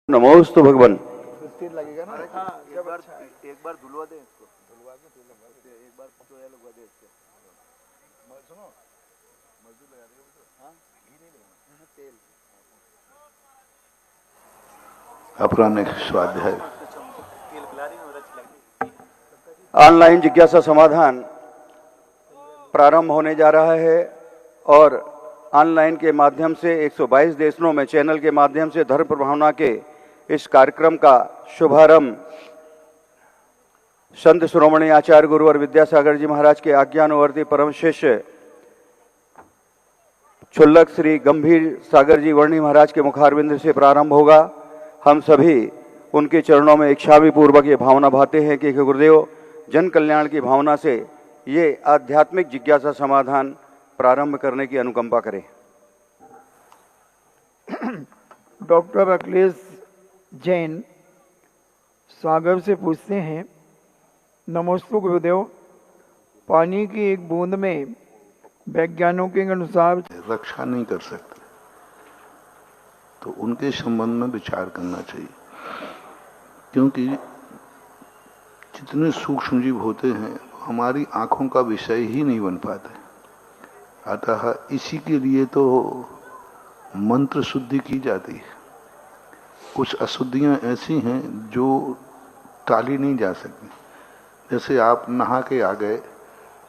नमोस्तु भगवान। लगेगा ना। हाँ, एक बार धुलवा दे इसको, धुलवा के एक बार तो ये लगवा दे इसको। सुनो, मजदूर लगा रहे हो तो? हाँ, घी नहीं लगाना, तेल। अपराह्न स्वाध्याय। ऑनलाइन जिज्ञासा समाधान प्रारंभ होने जा रहा है और ऑनलाइन के माध्यम से 122 देशों में चैनल के माध्यम से धर्म प्रभावना के इस कार्यक्रम का शुभारंभ संत शिरोमणि आचार्य गुरुवर विद्यासागर जी महाराज के आज्ञानुवर्ती परम शिष्य क्षुल्लक श्री गंभीर सागर जी वर्णी महाराज के मुखारविंद से प्रारंभ होगा। हम सभी उनके चरणों में इच्छावी पूर्वक ये भावना भाते हैं कि गुरुदेव जन कल्याण की भावना से ये आध्यात्मिक जिज्ञासा समाधान प्रारंभ करने की अनुकंपा करें। डॉक्टर अखिलेश जैन सागर से पूछते हैं, नमोस्तु गुरुदेव, पानी की एक बूंद में वैज्ञानिकों के अनुसार रक्षा नहीं कर सकते तो उनके संबंध में विचार करना चाहिए, क्योंकि जितने सूक्ष्म जीव होते हैं हमारी आंखों का विषय ही नहीं बन पाते। अतः इसी के लिए तो मंत्र शुद्धि की जाती है। कुछ अशुद्धियां ऐसी हैं जो टाली नहीं जा सकती। जैसे आप नहा के आ गए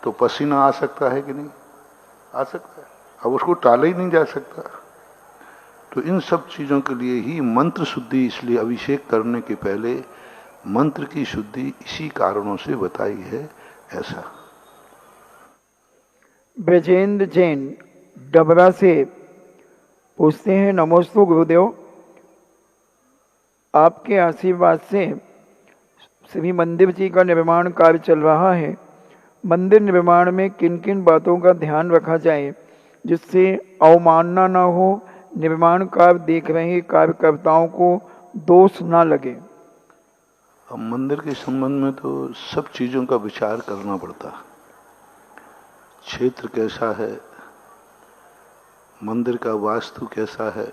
तो पसीना आ सकता है कि नहीं? आ सकता है। अब उसको टाला ही नहीं जा सकता। तो इन सब चीजों के लिए ही मंत्र शुद्धि, इसलिए अभिषेक करने के पहले मंत्र की शुद्धि इसी कारणों से बताई है। ऐसा ब्रजेंद्र जैन डबरा से पूछते हैं, नमोस्तु गुरुदेव, आपके आशीर्वाद से श्री मंदिर जी का निर्माण कार्य चल रहा है। मंदिर निर्माण में किन किन बातों का ध्यान रखा जाए जिससे अवमानना न हो, निर्माण कार्य देख रहे कार्यकर्ताओं को दोष न लगे? अब मंदिर के संबंध में तो सब चीजों का विचार करना पड़ता है। क्षेत्र कैसा है, मंदिर का वास्तु कैसा है,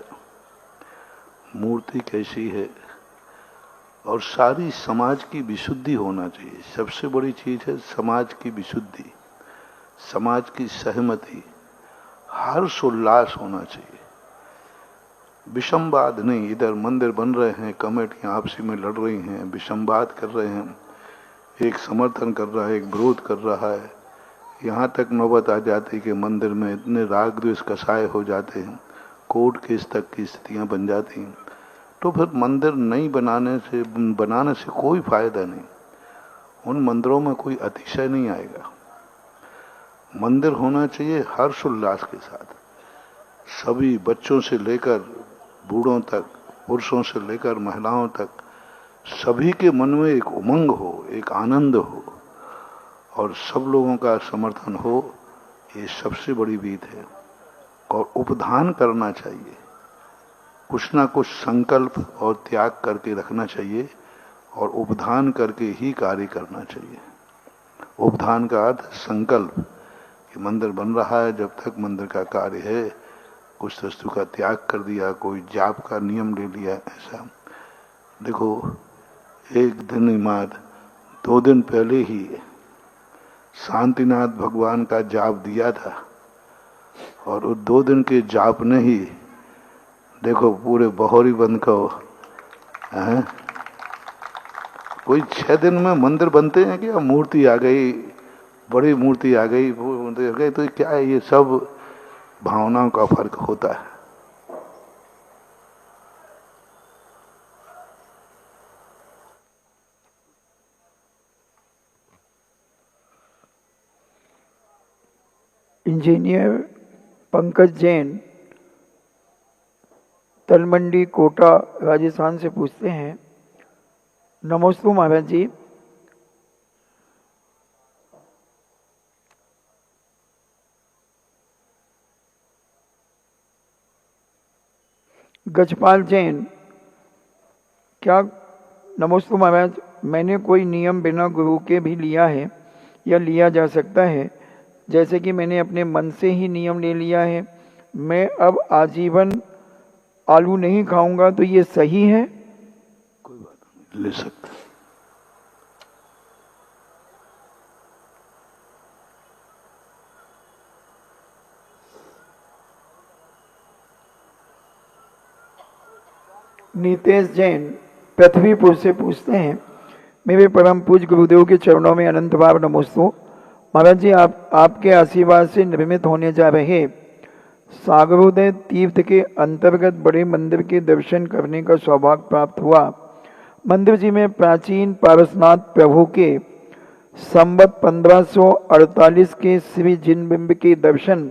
मूर्ति कैसी है, और सारी समाज की विशुद्धि होना चाहिए। सबसे बड़ी चीज है समाज की विशुद्धि, समाज की सहमति, हर्ष उल्लास होना चाहिए। विषमवाद नहीं। इधर मंदिर बन रहे हैं, कमेटियां आपसी में लड़ रही हैं, विषमवाद कर रहे हैं, एक समर्थन कर रहा है, एक विरोध कर रहा है। यहाँ तक नौबत आ जाती है कि मंदिर में इतने राग द्वेष कसाय हो जाते हैं, कोर्ट केस तक की स्थितियां बन जाती हैं। तो फिर मंदिर नहीं बनाने से कोई फायदा नहीं। उन मंदिरों में कोई अतिशय नहीं आएगा। मंदिर होना चाहिए हर्ष उल्लास के साथ। सभी बच्चों से लेकर बूढ़ों तक, पुरुषों से लेकर महिलाओं तक, सभी के मन में एक उमंग हो, एक आनंद हो और सब लोगों का समर्थन हो। ये सबसे बड़ी बात है। और उपधान करना चाहिए, कुछ ना कुछ संकल्प और त्याग करके रखना चाहिए और उपधान करके ही कार्य करना चाहिए। उपधान का अर्थ संकल्प कि मंदिर बन रहा है, जब तक मंदिर का कार्य है कुछ वस्तु का त्याग कर दिया, कोई जाप का नियम ले लिया। ऐसा देखो, एक दिन बाद 2 दिन पहले ही शांतिनाथ भगवान का जाप दिया था और उस 2 दिन के जाप ने ही देखो पूरे बहोरी बंद को है। कोई 6 दिन में मंदिर बनते हैं कि मूर्ति आ गई, बड़ी मूर्ति आ गई, तो क्या है? ये सब भावनाओं का फर्क होता है। इंजीनियर पंकज जैन तलमंडी कोटा राजस्थान से पूछते हैं, नमोस्तु महाराज जी, गजपाल जैन, क्या नमोस्तु महाराज, मैंने कोई नियम बिना गुरु के भी लिया है या लिया जा सकता है? जैसे कि मैंने अपने मन से ही नियम ले लिया है, मैं अब आजीवन आलू नहीं खाऊंगा, तो ये सही है? ले सकते। नीतेश जैन पृथ्वीपुर से पूछते हैं, मेरे परम पूज्य गुरुदेव के चरणों में अनंत बार नमोस्तु। महाराज जी, आपके आशीर्वाद से निर्मित होने जा रहे सागरोदय तीर्थ के अंतर्गत बड़े मंदिर के दर्शन करने का सौभाग्य प्राप्त हुआ। मंदिर जी में प्राचीन पारसनाथ प्रभु के संवत 1548 के श्री जिनबिंब के दर्शन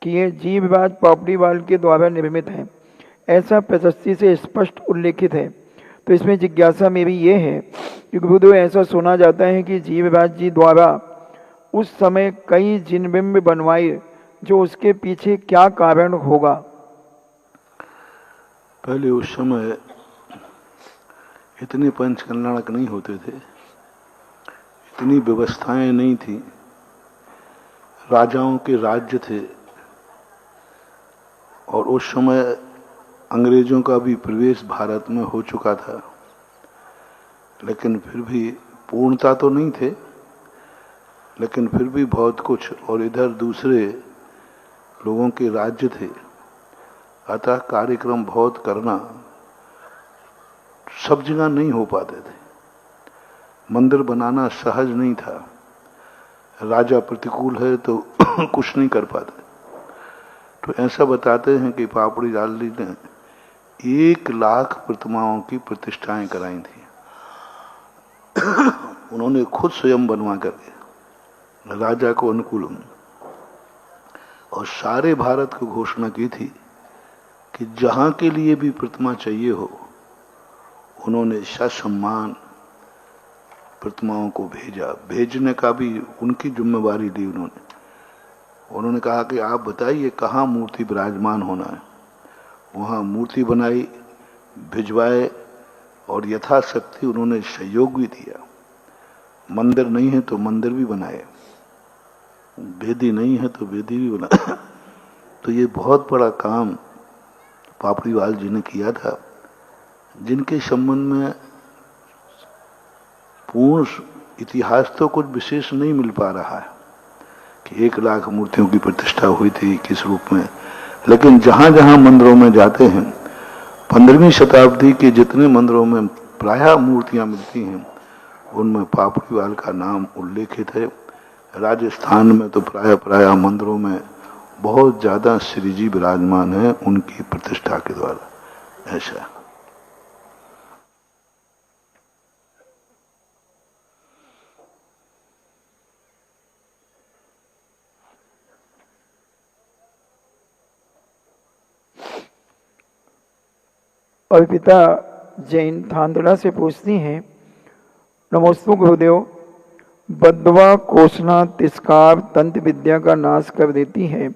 किए। जीवराज पापड़ीवाल के द्वारा निर्मित है, ऐसा प्रशस्ति से स्पष्ट उल्लेखित है। तो इसमें जिज्ञासा मेरी ये है कि गुरुदेव, ऐसा सुना जाता है कि जीवराज जी द्वारा उस समय कई जिनबिंब बनवाए, जो उसके पीछे क्या कारण होगा? पहले उस समय इतने पंच कल्याणक नहीं होते थे, इतनी व्यवस्थाएं नहीं थी, राजाओं के राज्य थे, और उस समय अंग्रेजों का भी प्रवेश भारत में हो चुका था। लेकिन फिर भी पूर्णता तो नहीं थे, लेकिन फिर भी बहुत कुछ, और इधर दूसरे लोगों के राज्य थे। अतः कार्यक्रम बहुत करना सब जगह नहीं हो पाते थे। मंदिर बनाना सहज नहीं था। राजा प्रतिकूल है तो कुछ नहीं कर पाते। तो ऐसा बताते हैं कि पापड़ीलाल जी ने 1 लाख प्रतिमाओं की प्रतिष्ठाएं कराई थी। उन्होंने खुद स्वयं बनवा करके राजा को अनुकूल, और सारे भारत को घोषणा की थी कि जहां के लिए भी प्रतिमा चाहिए हो, उन्होंने ससम्मान प्रतिमाओं को भेजा। भेजने का भी उनकी जिम्मेवारी ली उन्होंने कहा कि आप बताइए कहाँ मूर्ति विराजमान होना है, वहाँ मूर्ति बनाई, भिजवाए, और यथाशक्ति उन्होंने सहयोग भी दिया। मंदिर नहीं है तो मंदिर भी बनाए, वेदी नहीं है तो वेदी भी बनाए। तो ये बहुत बड़ा काम पापड़ीवाल जी ने किया था, जिनके संबंध में पूर्ण इतिहास तो कुछ विशेष नहीं मिल पा रहा है कि 1 लाख मूर्तियों की प्रतिष्ठा हुई थी किस रूप में। लेकिन जहां जहां मंदिरों में जाते हैं, 15वीं शताब्दी के जितने मंदिरों में प्रायः मूर्तियां मिलती हैं, उनमें पापड़ीवाल का नाम उल्लेखित है। राजस्थान में तो प्रायः मंदिरों में बहुत ज्यादा श्री जी विराजमान है उनकी प्रतिष्ठा के द्वारा। ऐसा अर्पिता जैन थांदड़ा से पूछती हैं, नमोस्तु गुरुदेव, बद्वा, कोसना, तिस्कार तंत्र विद्या का नाश कर देती है।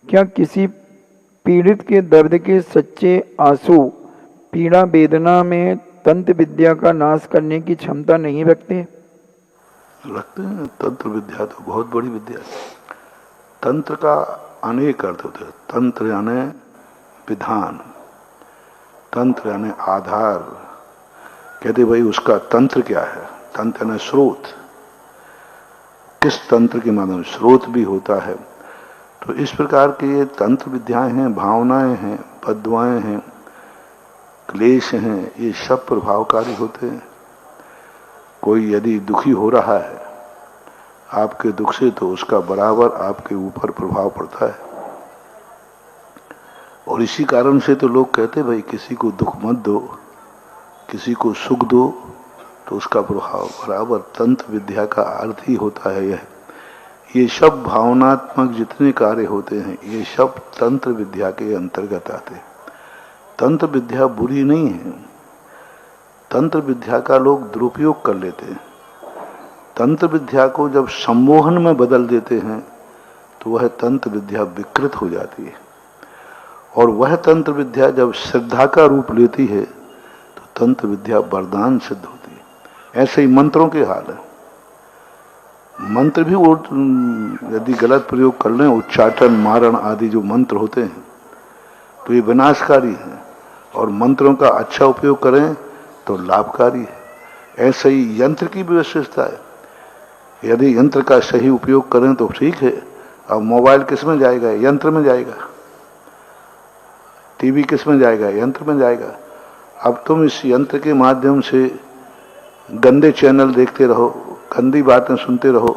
क्या किसी पीड़ित के दर्द के सच्चे आंसू पीड़ा वेदना में तंत्र विद्या का नाश करने की क्षमता नहीं रखते? रखते हैं। तंत्र विद्या तो बहुत बड़ी विद्या है। तंत्र का अनेक अर्थ होते हैं। तंत्र यानी विधान, तंत्र यानी आधार। कहते भाई उसका तंत्र क्या है? तंत्र यानी स्रोत। किस तंत्र के माध्यम? स्रोत भी होता है। तो इस प्रकार के ये तंत्र विद्याएं हैं, भावनाएं हैं, पद्वाएं हैं, क्लेश हैं, ये सब प्रभावकारी होते हैं। कोई यदि दुखी हो रहा है आपके दुख से, तो उसका बराबर आपके ऊपर प्रभाव पड़ता है। और इसी कारण से तो लोग कहते भाई किसी को दुख मत दो, किसी को सुख दो, तो उसका प्रभाव बराबर। तंत्र विद्या का अर्थ ही होता है यह। ये सब भावनात्मक जितने कार्य होते हैं, ये सब तंत्र विद्या के अंतर्गत आते हैं। तंत्र विद्या बुरी नहीं है। तंत्र विद्या का लोग दुरुपयोग कर लेते हैं। तंत्र विद्या को जब सम्मोहन में बदल देते हैं तो वह तंत्र विद्या विकृत हो जाती है। और वह तंत्र विद्या जब श्रद्धा का रूप लेती है तो तंत्र विद्या वरदान सिद्ध होती है। ऐसे ही मंत्रों के हाल है। मंत्र भी वो यदि गलत प्रयोग कर लें, उच्चाटन, मारण आदि जो मंत्र होते हैं, तो ये विनाशकारी हैं। और मंत्रों का अच्छा उपयोग करें तो लाभकारी है। ऐसे ही यंत्र की भी विशेषता है, यदि यंत्र का सही उपयोग करें तो ठीक है। अब मोबाइल किस में जाएगा? यंत्र में जाएगा। टीवी किस में जाएगा? यंत्र में जाएगा। अब तुम इस यंत्र के माध्यम से गंदे चैनल देखते रहो, गंदी बातें सुनते रहो,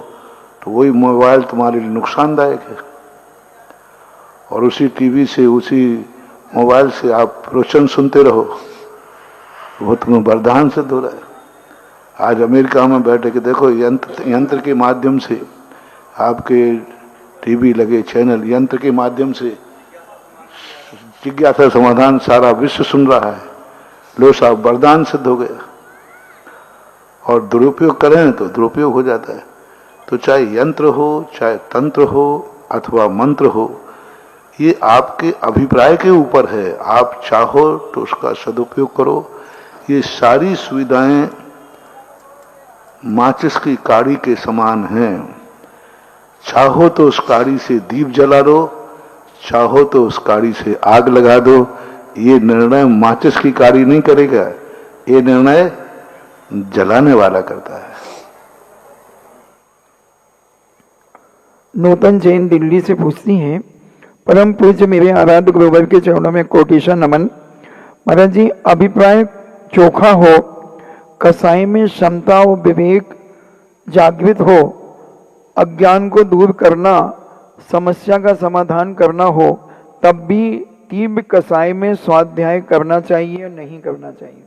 तो वही मोबाइल तुम्हारे लिए नुकसानदायक है। और उसी टीवी से, उसी मोबाइल से आप प्रवचन सुनते रहो, वो तुम्हें वरदान सिद्ध हो रहा है। आज अमेरिका में बैठे कि देखो यंत्र के माध्यम से आपके टीवी लगे चैनल, यंत्र के माध्यम से जिज्ञासा समाधान सारा विश्व सुन रहा है। लो साहब, वरदान सिद्ध हो गया। और दुरुपयोग करें तो दुरुपयोग हो जाता है। तो चाहे यंत्र हो, चाहे तंत्र हो अथवा मंत्र हो, ये आपके अभिप्राय के ऊपर है। आप चाहो तो उसका सदुपयोग करो। ये सारी सुविधाएं माचिस की काड़ी के समान हैं। चाहो तो उस काड़ी से दीप जला दो, चाहो तो उस काड़ी से आग लगा दो। ये निर्णय माचिस की काड़ी नहीं करेगा, ये निर्णय जलाने वाला करता है। नूतन जैन दिल्ली से पूछती हैं, परम पूज्य मेरे आराध्य गुरुवर के चरणों में कोटिशा नमन। महाराज जी, अभिप्राय चोखा हो, कसाई में क्षमता और विवेक जागृत हो, अज्ञान को दूर करना, समस्या का समाधान करना हो, तब भी तीव्र कसाई में स्वाध्याय करना चाहिए या नहीं करना चाहिए?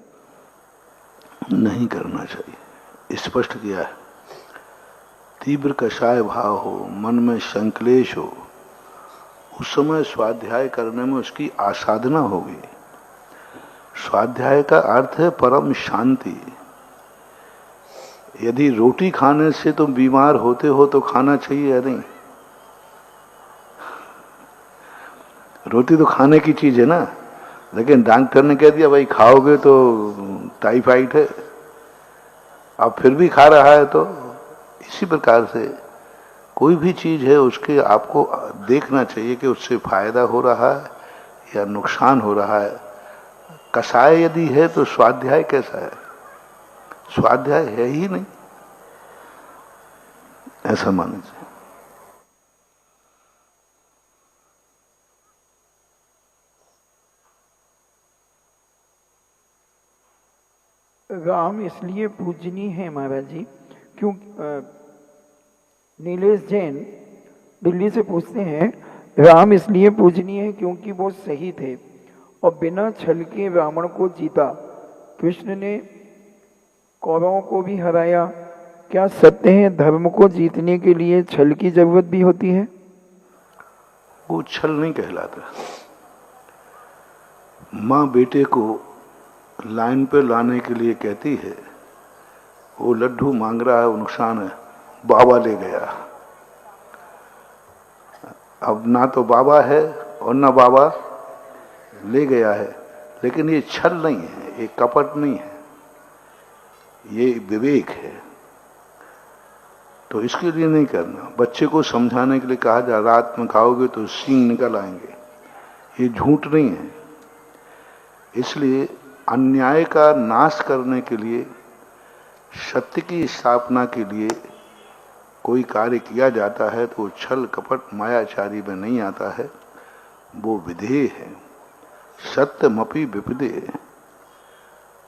नहीं करना चाहिए, स्पष्ट किया है। तीव्र कषाय भाव हो, मन में संक्लेश हो, उस समय स्वाध्याय करने में उसकी आसाधना होगी। स्वाध्याय का अर्थ है परम शांति। यदि रोटी खाने से तुम बीमार होते हो तो खाना चाहिए या नहीं? रोटी तो खाने की चीज है ना, लेकिन डॉक्टर ने कह दिया भाई खाओगे तो टाइफाइड है, अब फिर भी खा रहा है। तो इसी प्रकार से कोई भी चीज है उसके आपको देखना चाहिए कि उससे फायदा हो रहा है या नुकसान हो रहा है। कषाय यदि है तो स्वाध्याय कैसा है? स्वाध्याय है ही नहीं, ऐसा मानना चाहिए। राम इसलिए पूजनीय है महाराज जी क्यों? नीलेश जैन दिल्ली से पूछते हैं, राम इसलिए पूजनीय है क्योंकि वो सही थे और बिना छल के रावण को जीता। कृष्ण ने कौरवों को भी हराया। क्या सत्य है धर्म को जीतने के लिए छल की जरूरत भी होती है? वो छल नहीं कहलाता। माँ बेटे को लाइन पे लाने के लिए कहती है, वो लड्डू मांग रहा है, वो नुकसान है, बाबा ले गया। अब ना तो बाबा है और ना बाबा ले गया है, लेकिन ये छल नहीं है, ये कपट नहीं है, ये विवेक है। तो इसके लिए नहीं करना। बच्चे को समझाने के लिए कहा जा, रात में खाओगे तो सींग निकल आएंगे, ये झूठ नहीं है। इसलिए अन्याय का नाश करने के लिए, सत्य की स्थापना के लिए कोई कार्य किया जाता है तो वो छल कपट मायाचारी में नहीं आता है, वो विधेय है। सत्यमपि विपदे।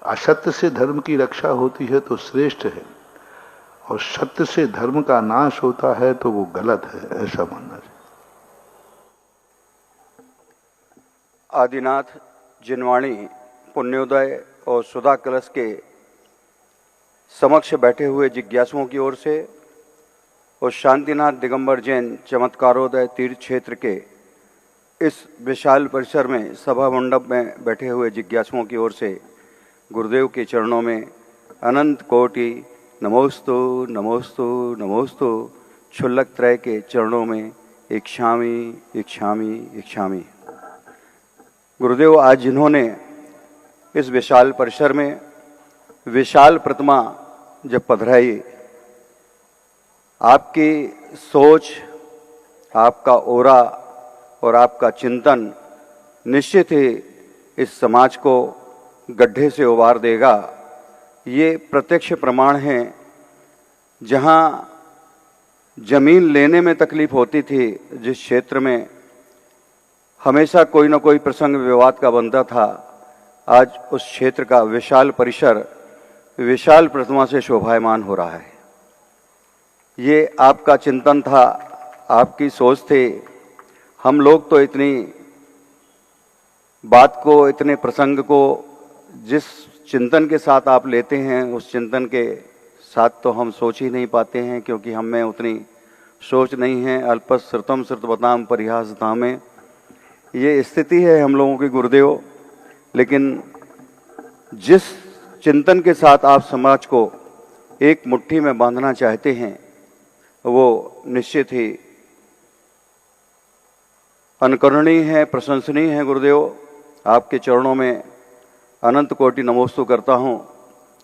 असत्य से धर्म की रक्षा होती है तो श्रेष्ठ है, और सत्य से धर्म का नाश होता है तो वो गलत है, ऐसा मानना चाहिए। आदिनाथ जिनवाणी पुण्योदय और सुधा कलश के समक्ष बैठे हुए जिज्ञासुओं की ओर से और शांतिनाथ दिगंबर जैन चमत्कारोदय तीर्थ क्षेत्र के इस विशाल परिसर में सभा मंडप में बैठे हुए जिज्ञासुओं की ओर से गुरुदेव के चरणों में अनंत कोटि नमोस्तु नमोस्तु नमोस्तु। क्षुल्लक त्रय के चरणों में इच्छामि इच्छामि इच्छामि। गुरुदेव, आज जिन्होंने इस विशाल परिसर में विशाल प्रतिमा जब पधराई, आपकी सोच, आपका ओरा और आपका चिंतन निश्चित ही इस समाज को गड्ढे से उबार देगा ये प्रत्यक्ष प्रमाण है। जहाँ जमीन लेने में तकलीफ होती थी, जिस क्षेत्र में हमेशा कोई ना कोई प्रसंग विवाद का बनता था, आज उस क्षेत्र का विशाल परिसर विशाल प्रतिमा से शोभायमान हो रहा है। ये आपका चिंतन था, आपकी सोच थी। हम लोग तो इतनी बात को, इतने प्रसंग को जिस चिंतन के साथ आप लेते हैं, उस चिंतन के साथ तो हम सोच ही नहीं पाते हैं, क्योंकि हम में उतनी सोच नहीं है। अल्पश्रुतम श्रुतवताम परिहासताम में ये स्थिति है हम लोगों की गुरुदेव। लेकिन जिस चिंतन के साथ आप समाज को एक मुट्ठी में बांधना चाहते हैं, वो निश्चित ही अनुकरणीय है, प्रशंसनीय है। गुरुदेव, आपके चरणों में अनंत कोटि नमोस्तु करता हूँ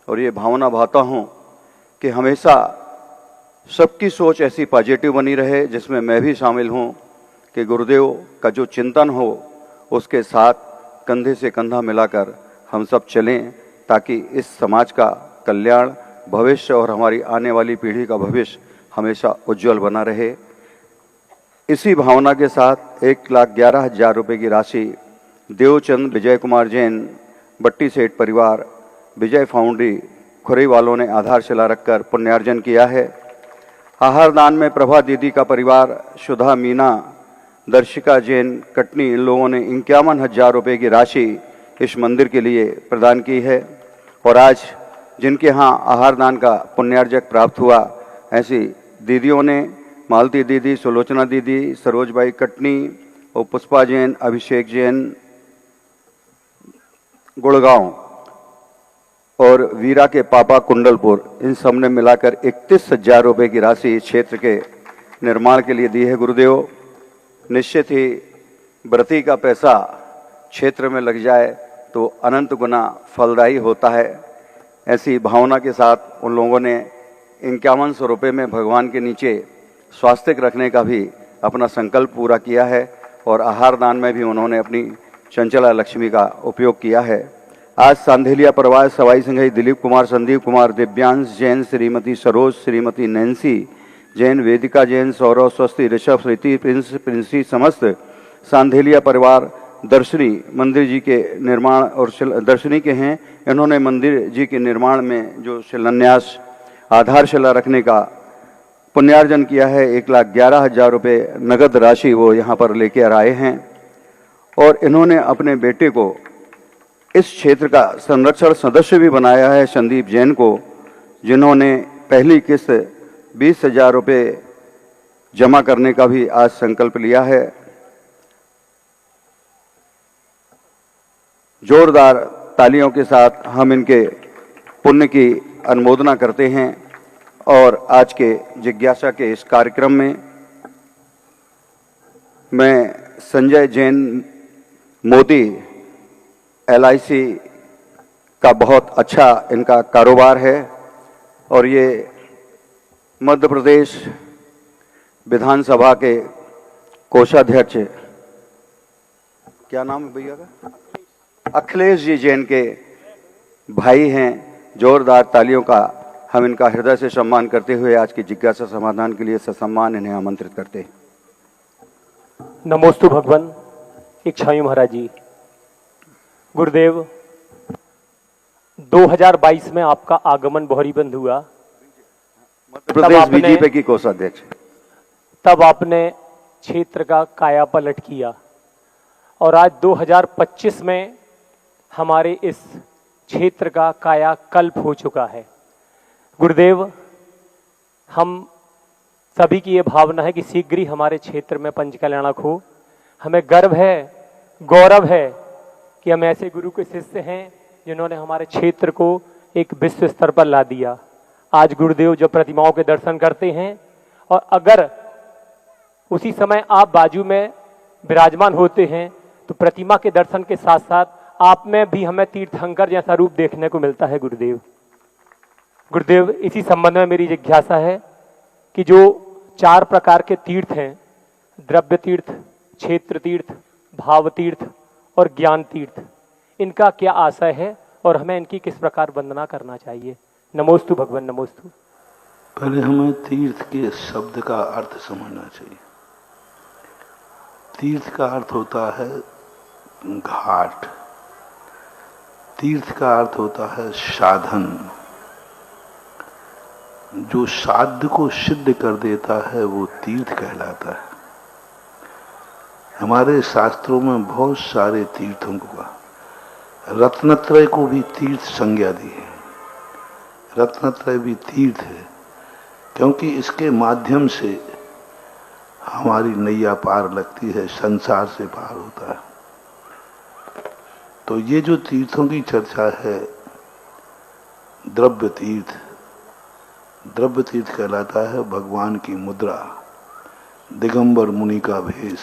और ये भावना भाता हूँ कि हमेशा सबकी सोच ऐसी पॉजिटिव बनी रहे, जिसमें मैं भी शामिल हूँ, कि गुरुदेव का जो चिंतन हो उसके साथ कंधे से कंधा मिलाकर हम सब चलें, ताकि इस समाज का कल्याण, भविष्य और हमारी आने वाली पीढ़ी का भविष्य हमेशा उज्जवल बना रहे। इसी भावना के साथ 1,11,000 रुपये की राशि देवचंद विजय कुमार जैन, बट्टी सेठ परिवार, विजय फाउंड्री खुरई वालों ने आधारशिला रखकर पुण्यार्जन किया है। आहार दान में प्रभा दीदी का परिवार, सुधा मीना, दर्शिका जैन कटनी, इन लोगों ने 51,000 रुपये की राशि इस मंदिर के लिए प्रदान की है। और आज जिनके यहाँ आहार दान का पुण्यार्जक प्राप्त हुआ, ऐसी दीदियों ने, मालती दीदी, सुलोचना दीदी, सरोजबाई कटनी और पुष्पा जैन, अभिषेक जैन गुड़गांव और वीरा के पापा कुंडलपुर, इन सब ने मिलाकर 31,000 रुपये की राशि इस क्षेत्र के निर्माण के लिए दी है। गुरुदेव, निश्चित ही व्रती का पैसा क्षेत्र में लग जाए तो अनंत गुना फलदायी होता है। ऐसी भावना के साथ उन लोगों ने 5100 रुपये में भगवान के नीचे स्वास्तिक रखने का भी अपना संकल्प पूरा किया है और आहार दान में भी उन्होंने अपनी चंचला लक्ष्मी का उपयोग किया है। आज सांधेलिया परिवार, सवाई सिंघई, दिलीप कुमार, संदीप कुमार, दिव्यांश जैन, श्रीमती सरोज, श्रीमती नैन्सी जैन, वेदिका जैन, सौरव, स्वस्ति, ऋषभ, स्मृति, प्रिंसी, समस्त सांधेलिया परिवार दर्शनी मंदिर जी के निर्माण और दर्शनी के हैं। इन्होंने मंदिर जी के निर्माण में जो शिलान्यास, आधारशिला रखने का पुण्यार्जन किया है, 1,11,000 रुपये नगद राशि वो यहाँ पर लेकर आए हैं। और इन्होंने अपने बेटे को इस क्षेत्र का संरक्षण सदस्य भी बनाया है, संदीप जैन को, जिन्होंने पहली किस्त 20,000 रुपये जमा करने का भी आज संकल्प लिया है। जोरदार तालियों के साथ हम इनके पुण्य की अनुमोदना करते हैं। और आज के जिज्ञासा के इस कार्यक्रम में मैं संजय जैन मोदी, LIC का बहुत अच्छा इनका कारोबार है और ये मध्य प्रदेश विधानसभा के कोषाध्यक्ष, क्या नाम है भैया का, अखिलेश जी जैन के भाई हैं। जोरदार तालियों का हम इनका हृदय से सम्मान करते हुए आज की जिज्ञासा समाधान के लिए ससम्मान इन्हें आमंत्रित करते हैं। नमोस्तु भगवान इच्छायु महाराज जी। गुरुदेव, 2022 में आपका आगमन बोहरीबंद हुआ, मध्य प्रदेश बीजेपी की कोषाध्यक्ष। तब आपने क्षेत्र का काया पलट किया और आज 2025 में हमारे इस क्षेत्र का काया कल्प हो चुका है। गुरुदेव, हम सभी की ये भावना है कि शीघ्र ही हमारे क्षेत्र में पंच कल्याणक हो। हमें गर्व है, गौरव है कि हम ऐसे गुरु के शिष्य हैं जिन्होंने हमारे क्षेत्र को एक विश्व स्तर पर ला दिया। आज गुरुदेव जब प्रतिमाओं के दर्शन करते हैं और अगर उसी समय आप बाजू में विराजमान होते हैं तो प्रतिमा के दर्शन के साथ साथ आप में भी हमें तीर्थंकर जैसा रूप देखने को मिलता है। गुरुदेव, इसी संबंध में मेरी जिज्ञासा है कि जो 4 प्रकार के तीर्थ हैं, द्रव्य तीर्थ, क्षेत्र तीर्थ, भाव तीर्थ और ज्ञान तीर्थ, इनका क्या आशय है और हमें इनकी किस प्रकार वंदना करना चाहिए। नमोस्तु भगवान नमोस्तु। पहले हमें तीर्थ के शब्द का अर्थ समझना चाहिए। तीर्थ का अर्थ होता है घाट, तीर्थ का अर्थ होता है साधन। जो साध्य को सिद्ध कर देता है वो तीर्थ कहलाता है। हमारे शास्त्रों में बहुत सारे तीर्थों का, रत्नत्रय को भी तीर्थ संज्ञा दी है। रत्नत्रय भी तीर्थ है क्योंकि इसके माध्यम से हमारी नैया पार लगती है, संसार से पार होता है। तो ये जो तीर्थों की चर्चा है, द्रव्य तीर्थ, द्रव्य तीर्थ कहलाता है भगवान की मुद्रा, दिगंबर मुनि का भेष।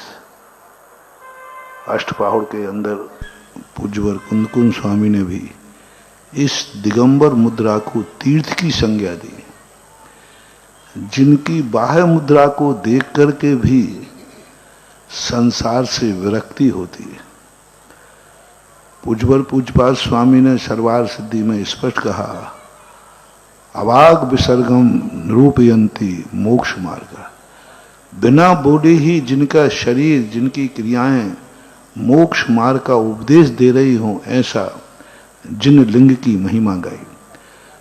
अष्टपहड़ के अंदर पूज्यवर कुंदकुंज स्वामी ने भी इस दिगंबर मुद्रा को तीर्थ की संज्ञा दी। जिनकी बाह्य मुद्रा को देख करके भी संसार से विरक्ति होती है। पूज्यवर पूज्यपाद स्वामी ने सर्वार सिद्धि में स्पष्ट कहा, अवाग विसर्गम निरूपयंती मोक्ष मार्ग। बिना बोले ही जिनका शरीर, जिनकी क्रियाएं मोक्ष मार्ग का उपदेश दे रही हों, ऐसा जिन लिंग की महिमा गाई।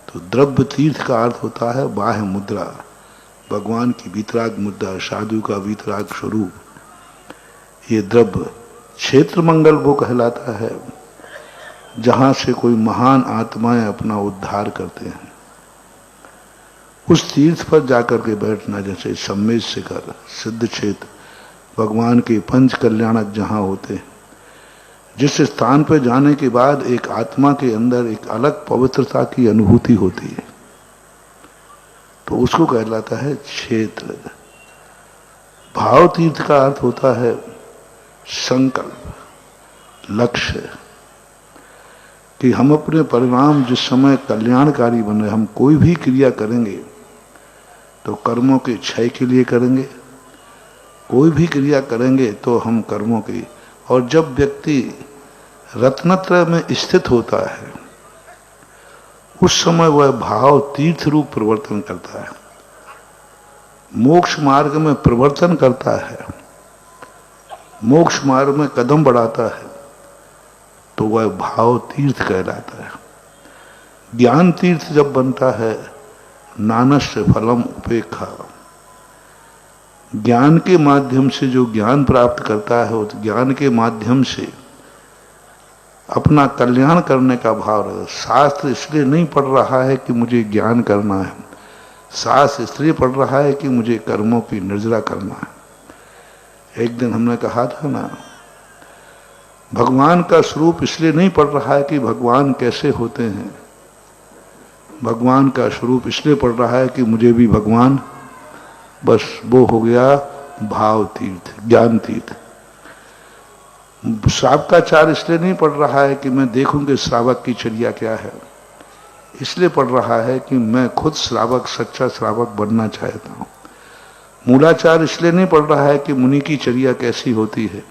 तो द्रव्य तीर्थ का अर्थ होता है बाह्य मुद्रा, भगवान की वीतराग मुद्रा, साधु का वीतराग स्वरूप। ये द्रव्य क्षेत्र मंगल वो कहलाता है जहां से कोई महान आत्माएं अपना उद्धार करते हैं। उस तीर्थ पर जाकर के बैठना, जैसे सम्मेद शिखर, सिद्ध क्षेत्र, भगवान के पंच कल्याणक जहां होते हैं, जिस स्थान पर जाने के बाद एक आत्मा के अंदर एक अलग पवित्रता की अनुभूति होती है, तो उसको कहलाता है क्षेत्र। भाव तीर्थ का अर्थ होता है संकल्प, लक्ष्य, कि हम अपने परिणाम जिस समय कल्याणकारी बने, हम कोई भी क्रिया करेंगे तो कर्मों के क्षय के लिए करेंगे, कोई भी क्रिया करेंगे तो हम कर्मों की। और जब व्यक्ति रत्नत्रय में स्थित होता है उस समय वह भाव तीर्थ रूप परिवर्तन करता है, मोक्ष मार्ग में परिवर्तन करता है, मोक्ष मार्ग में कदम बढ़ाता है, तो वह भाव तीर्थ कहलाता है। ज्ञान तीर्थ जब बनता है, नानस्य फलम उपेक्षा, ज्ञान के माध्यम से जो ज्ञान प्राप्त करता है उस ज्ञान के माध्यम से अपना कल्याण करने का भाव रहे। शास्त्र इसलिए नहीं पढ़ रहा है कि मुझे ज्ञान करना है, शास्त्र इसलिए पढ़ रहा है कि मुझे कर्मों की निर्जरा करना है। एक दिन हमने कहा था ना, भगवान का स्वरूप इसलिए नहीं पढ़ रहा है कि भगवान कैसे होते हैं, भगवान का स्वरूप इसलिए पढ़ रहा है कि मुझे भी भगवान, बस वो हो गया भाव तीर्थ, ज्ञान तीर्थ। श्रावकाचार इसलिए नहीं पढ़ रहा है कि मैं देखूं कि श्रावक की चर्या क्या है, इसलिए पढ़ रहा है कि मैं खुद श्रावक, सच्चा श्रावक बनना चाहता हूं। मूलाचार इसलिए नहीं पढ़ रहा है कि मुनि की चर्या कैसी होती है,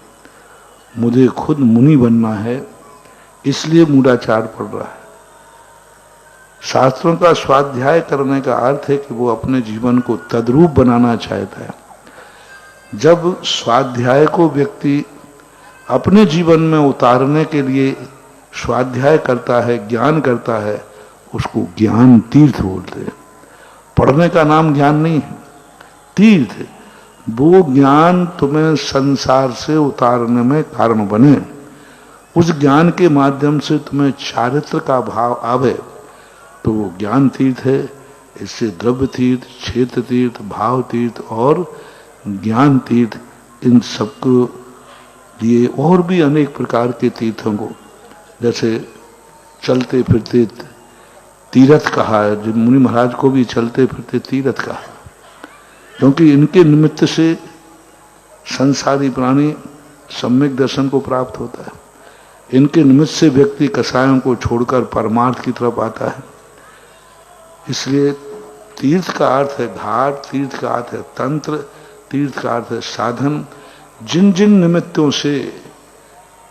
मुझे खुद मुनि बनना है, इसलिए मूलाचार पढ़ रहा है। शास्त्रों का स्वाध्याय करने का अर्थ है कि वो अपने जीवन को तद्रूप बनाना चाहता है। जब स्वाध्याय को व्यक्ति अपने जीवन में उतारने के लिए स्वाध्याय करता है, ज्ञान करता है, उसको ज्ञान तीर्थ बोलते हैं। पढ़ने का नाम ज्ञान नहीं है, तीर्थ। वो ज्ञान तुम्हें संसार से उतारने में कारण बने, उस ज्ञान के माध्यम से तुम्हें चारित्र का भाव आवे, तो वो ज्ञान तीर्थ है। इससे द्रव्य तीर्थ, क्षेत्र तीर्थ, भाव तीर्थ और ज्ञान तीर्थ, इन सबको लिए और भी अनेक प्रकार के तीर्थों को, जैसे चलते फिरते तीर्थ कहा है, जो मुनि महाराज को भी चलते फिरते तीर्थ कहा, क्योंकि इनके निमित्त से संसारी प्राणी सम्यक दर्शन को प्राप्त होता है। इनके निमित्त से व्यक्ति कसायों को छोड़कर परमार्थ की तरफ आता है। इसलिए तीर्थ का अर्थ है घाट, तीर्थ का अर्थ है तंत्र, तीर्थ का अर्थ है साधन। जिन जिन निमित्तों से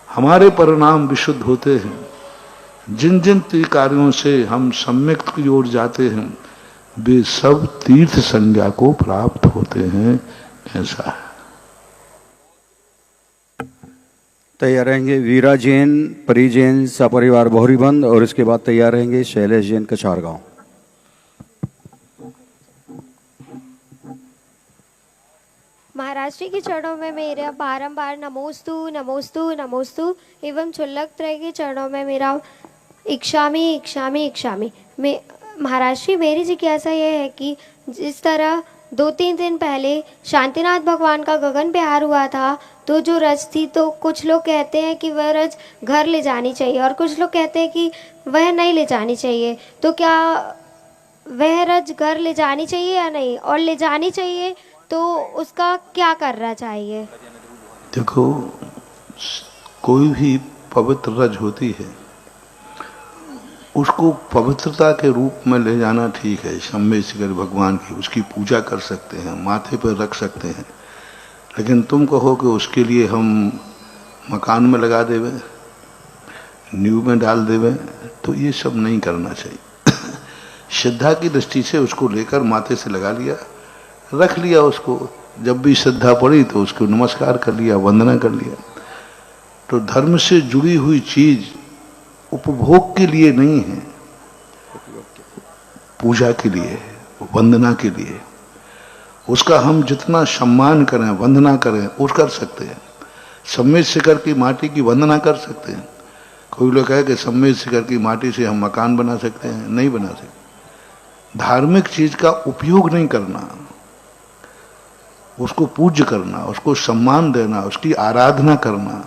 हमारे परिणाम विशुद्ध होते हैं, जिन जिन कार्यों से हम सम्यक की ओर जाते हैं वे सब तीर्थ संज्ञा को प्राप्त होते हैं, ऐसा है। तैयार रहेंगे वीरा जैन, परी जैन, सपरिवार बोहरीबंद, और इसके बाद तैयार रहेंगे शैलेश जैन, कछारगांव। महाराज जी के चरणों में मेरा बारंबार नमोस्तु नमोस्तु नमोस्तु एवं चुल्लक त्रय के चरणों में मेरा इक्षामि इक्षामि इक्षामि। महाराज जी, मेरी जिज्ञासा यह है कि जिस तरह 2-3 दिन पहले शांतिनाथ भगवान का गगन विहार हुआ था, तो जो रज थी, तो कुछ लोग कहते हैं कि वह रज घर ले जानी चाहिए और कुछ लोग कहते हैं कि वह नहीं ले जानी चाहिए। तो क्या वह रज घर ले जानी चाहिए या नहीं, और ले जानी चाहिए तो उसका क्या करना चाहिए? देखो, कोई भी पवित्र रज होती है उसको पवित्रता के रूप में ले जाना ठीक है। शंभेश्वर भगवान की उसकी पूजा कर सकते हैं, माथे पर रख सकते हैं, लेकिन तुम कहो कि उसके लिए हम मकान में लगा देवे, नींव में डाल देवे, तो ये सब नहीं करना चाहिए। श्रद्धा की दृष्टि से उसको लेकर माथे से लगा लिया, रख लिया उसको, जब भी श्रद्धा पड़ी तो उसको नमस्कार कर लिया, वंदना कर लिया। तो धर्म से जुड़ी हुई चीज उपभोग के लिए नहीं है, पूजा के लिए, वंदना के लिए। उसका हम जितना सम्मान करें, वंदना करें, वो कर सकते हैं। सम्मेद शिखर की माटी की वंदना कर सकते हैं। कोई लोग कहे कि सम्मेद शिखर की माटी से हम मकान बना सकते हैं, नहीं बना सकते। धार्मिक चीज का उपयोग नहीं करना, उसको पूज्य करना, उसको सम्मान देना, उसकी आराधना करना,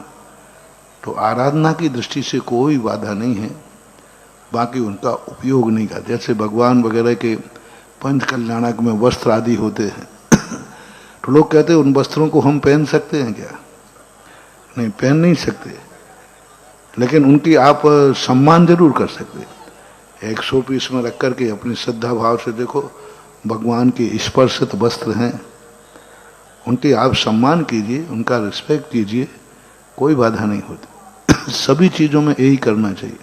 तो आराधना की दृष्टि से कोई बाधा नहीं है। बाकी उनका उपयोग नहीं करते। जैसे भगवान वगैरह के पंच कल्याणक में वस्त्र आदि होते हैं, तो लोग कहते हैं उन वस्त्रों को हम पहन सकते हैं क्या? नहीं, पहन नहीं सकते, लेकिन उनकी आप सम्मान जरूर कर सकते हैं। एक 100 पीस में रख करके अपनी श्रद्धा भाव से देखो, भगवान के स्पर्शित वस्त्र हैं, उनके आप सम्मान कीजिए, उनका रिस्पेक्ट कीजिए, कोई बाधा नहीं होती। सभी चीजों में यही करना चाहिए।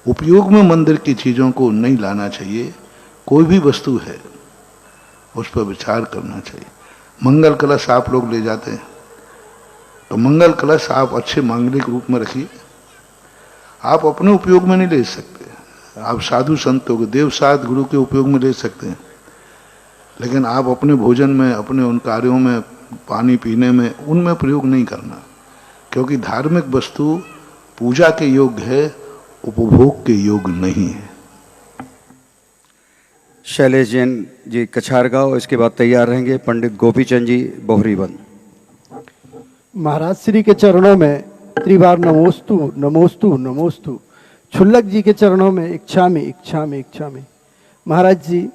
उपयोग में मंदिर की चीजों को नहीं लाना चाहिए। कोई भी वस्तु है उस पर विचार करना चाहिए। मंगल कलश आप लोग ले जाते हैं, तो मंगल कलश आप अच्छे मांगलिक रूप में रखिए। आप अपने उपयोग में नहीं ले सकते, आप साधु संतों के, देव साध गुरु के उपयोग में ले सकते हैं, लेकिन आप अपने भोजन में, अपने उन कार्यों में, पानी पीने में, उनमें प्रयोग नहीं करना, क्योंकि धार्मिक वस्तु पूजा के योग्य है, उपभोग के योग्य नहीं है। शैलेश जैन जी, कछारगांव, इसके बाद तैयार रहेंगे पंडित गोपीचंद जी, बोहरीबंद। महाराज श्री के चरणों में त्रिबार नमोस्तु नमोस्तु नमोस्तु। छुल्लक जी के चरणों में इच्छामि इच्छामि इच्छामि। महाराज जी,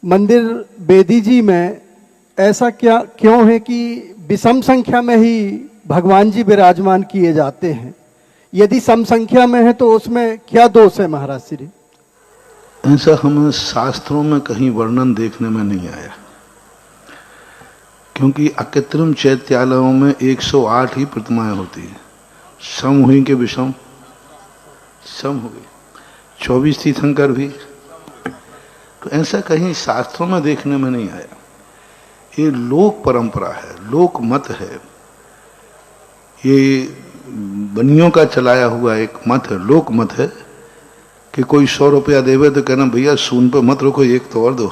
मंदिर बेदी जी में ऐसा क्यों है कि विषम संख्या में ही भगवान जी विराजमान किए जाते हैं? यदि सम संख्या में है तो उसमें क्या दोष है महाराज श्री? ऐसा हमें शास्त्रों में कहीं वर्णन देखने में नहीं आया, क्योंकि अकृत्रिम चैत्यालयों में 108 ही प्रतिमाएं होती हैं। सम हुई के विषम, सम हो गई, 24 तीर्थंकर भी, तो ऐसा कहीं शास्त्रों में देखने में नहीं आया। ये लोक परंपरा है, लोक मत है, ये बनियों का चलाया हुआ एक मत है, लोक मत है कि कोई 100 रुपया देवे तो कहना भैया सून पे मत रोको, एक तो और दो।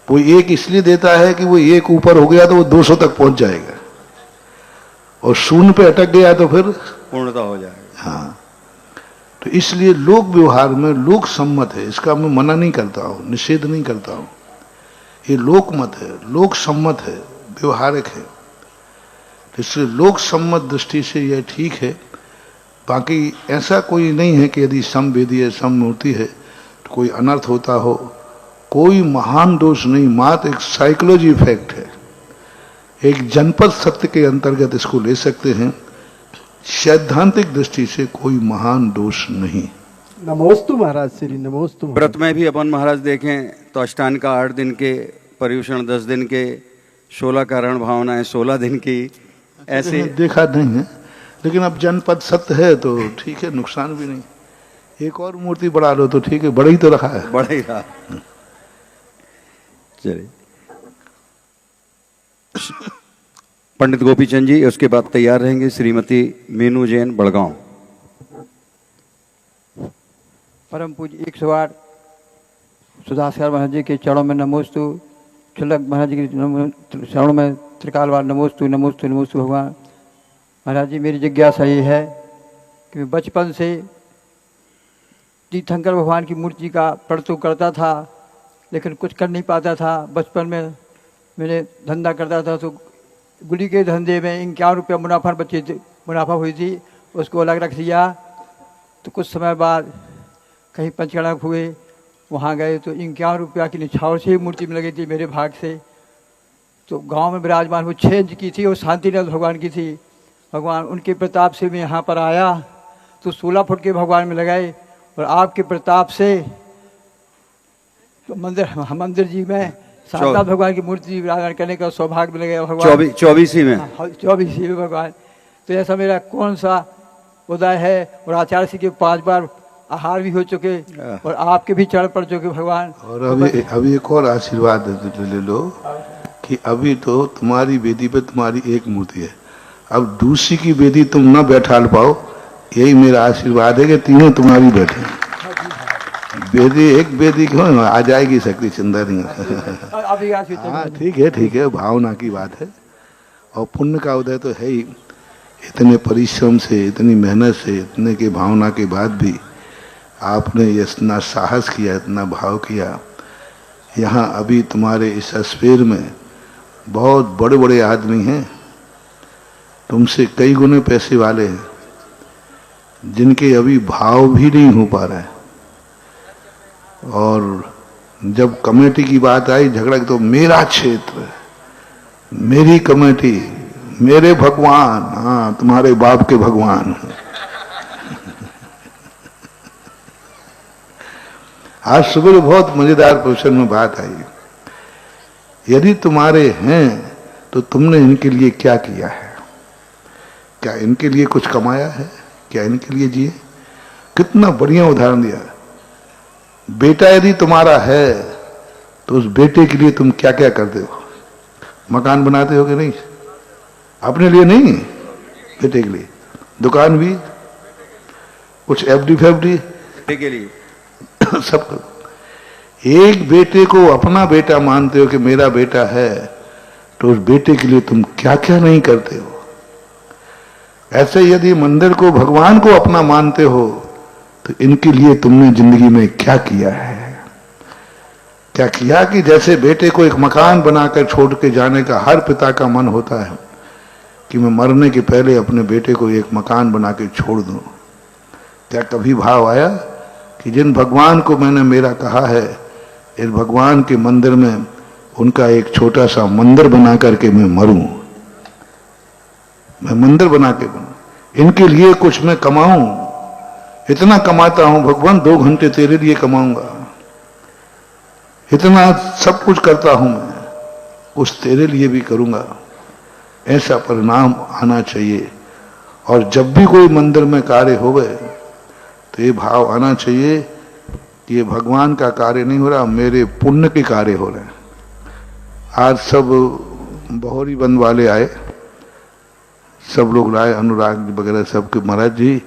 वो एक इसलिए देता है कि वो एक ऊपर हो गया तो वो 200 तक पहुंच जाएगा, और शून्य पे अटक गया तो फिर पूर्णता हो जाएगा। हाँ, तो इसलिए लोक व्यवहार में लोक सम्मत है, इसका मैं मना नहीं करता हूँ, निषेध नहीं करता हूँ। ये लोक मत है, लोक सम्मत है, व्यवहारिक है, इसलिए लोक सम्मत दृष्टि से यह ठीक है। बाकी ऐसा कोई नहीं है कि यदि समवेदी है, सममूर्ति है तो कोई अनर्थ होता हो, कोई महान दोष नहीं, मात्र एक साइकोलॉजी इफेक्ट है। एक जनपद सत्य के अंतर्गत इसको ले सकते हैं, सैद्धांतिक दृष्टि से कोई महान दोष नहीं। नमोस्तु महाराज श्री, नमोस्तु। व्रत में भी अपन महाराज देखें तो अष्टांग का 8 दिन के, पर्युषण 10 दिन के, 16 कारण भावनाएं 16 दिन की, ऐसे देखा नहीं है, लेकिन अब जनपद सत्य है तो ठीक है, नुकसान भी नहीं। एक और मूर्ति बढ़ा लो तो ठीक है, बड़ा ही तो रखा है। बड़ा ही रहा। चलिए, पंडित गोपीचंद जी, उसके बाद तैयार रहेंगे श्रीमती मीनू जैन, बड़गांव। परम पूज्य 108 सुधाकर महाराज जी के चरणों में नमोस्तु, चुल्लक महाराज जी के चरणों में त्रिकालवार नमोस्तु नमोस्तु नमोस्तु। भगवान महाराज जी, मेरी जिज्ञासा ये है कि मैं बचपन से तीर्थंकर भगवान की मूर्ति का प्रण तो करता था, लेकिन कुछ कर नहीं पाता था। बचपन में मैंने धंधा करता था तो गुड़ी के धंधे में 51 रुपये मुनाफा हुई थी, उसको अलग रख दिया। तो कुछ समय बाद कहीं पंचगढ़ हुए, वहाँ गए तो 51 रुपया की निछावर से ही मूर्ति में लगी थी मेरे भाग से। तो गांव में विराजमान वो 6 इंच की थी, वो शांतिनाथ भगवान की थी। भगवान उनके प्रताप से मैं यहाँ पर आया तो 16 फुट के भगवान में लगाए, और आपके प्रताप से तो मंदिर जी में शांतिनाथ भगवान की मूर्ति विराजमान करने का सौभाग्य मिल गया। भगवान 24 में 24 में भगवान। तो ऐसा मेरा कौन सा उदय है, और आचार्य जी के 5 बार आहार भी हो चुके और आपके भी चरण पड़ चुके भगवान। और अभी एक और आशीर्वाद ले लो कि अभी तो तुम्हारी वेदी पे तुम्हारी एक मूर्ति है, अब दूसरी की वेदी तुम न बैठा पाओ, यही मेरा आशीर्वाद है कि तीनों तुम्हारी बैठे। वेदी एक वेदी क्यों आ जाएगी, शक्ति चिंता नहीं। हाँ ठीक है, भावना की बात है। और पुण्य का उदय तो है ही, इतने परिश्रम से, इतनी मेहनत से, इतने के भावना के बाद भी आपने इतना साहस किया, इतना भाव किया। यहाँ अभी तुम्हारे इस स्फीयर में बहुत बड़े बड़े आदमी हैं, तुमसे कई गुने पैसे वाले हैं, जिनके अभी भाव भी नहीं हो पा रहा है। और जब कमेटी की बात आई, झगड़ा तो मेरा क्षेत्र, मेरी कमेटी, मेरे भगवान, हाँ तुम्हारे बाप के भगवान। आज सुबह बहुत मजेदार प्रश्न में बात आई, यदि तुम्हारे हैं तो तुमने इनके लिए क्या किया है? क्या इनके लिए कुछ कमाया है? क्या इनके लिए जिए? कितना बढ़िया उदाहरण दिया। बेटा यदि तुम्हारा है तो उस बेटे के लिए तुम क्या क्या करते हो? मकान बनाते हो कि नहीं? अपने लिए नहीं, बेटे के लिए। दुकान भी, कुछ एफडी फेफडी के लिए सब करो। एक बेटे को अपना बेटा मानते हो कि मेरा बेटा है, तो उस बेटे के लिए तुम क्या क्या नहीं करते हो। ऐसे यदि मंदिर को, भगवान को अपना मानते हो, तो इनके लिए तुमने जिंदगी में क्या किया है? क्या किया कि जैसे बेटे को एक मकान बनाकर छोड़ के जाने का हर पिता का मन होता है कि मैं मरने के पहले अपने बेटे को एक मकान बना के छोड़ दूं। क्या कभी भाव आया कि जिन भगवान को मैंने मेरा कहा है, इस भगवान के मंदिर में उनका एक छोटा सा मंदिर बना करके मैं मरूं, मैं मंदिर बना के बनूं, इनके लिए कुछ मैं कमाऊं। इतना कमाता हूं भगवान, 2 घंटे तेरे लिए कमाऊंगा। इतना सब कुछ करता हूं मैं, कुछ तेरे लिए भी करूंगा। ऐसा परिणाम आना चाहिए। और जब भी कोई मंदिर में कार्य हो गए तो ये भाव आना चाहिए कि ये भगवान का कार्य नहीं हो रहा, मेरे पुण्य के कार्य हो रहे हैं। आज सब बहोरी बंद वाले आए, सब लोग लाए, अनुराग वगैरह सबके। महाराज जी,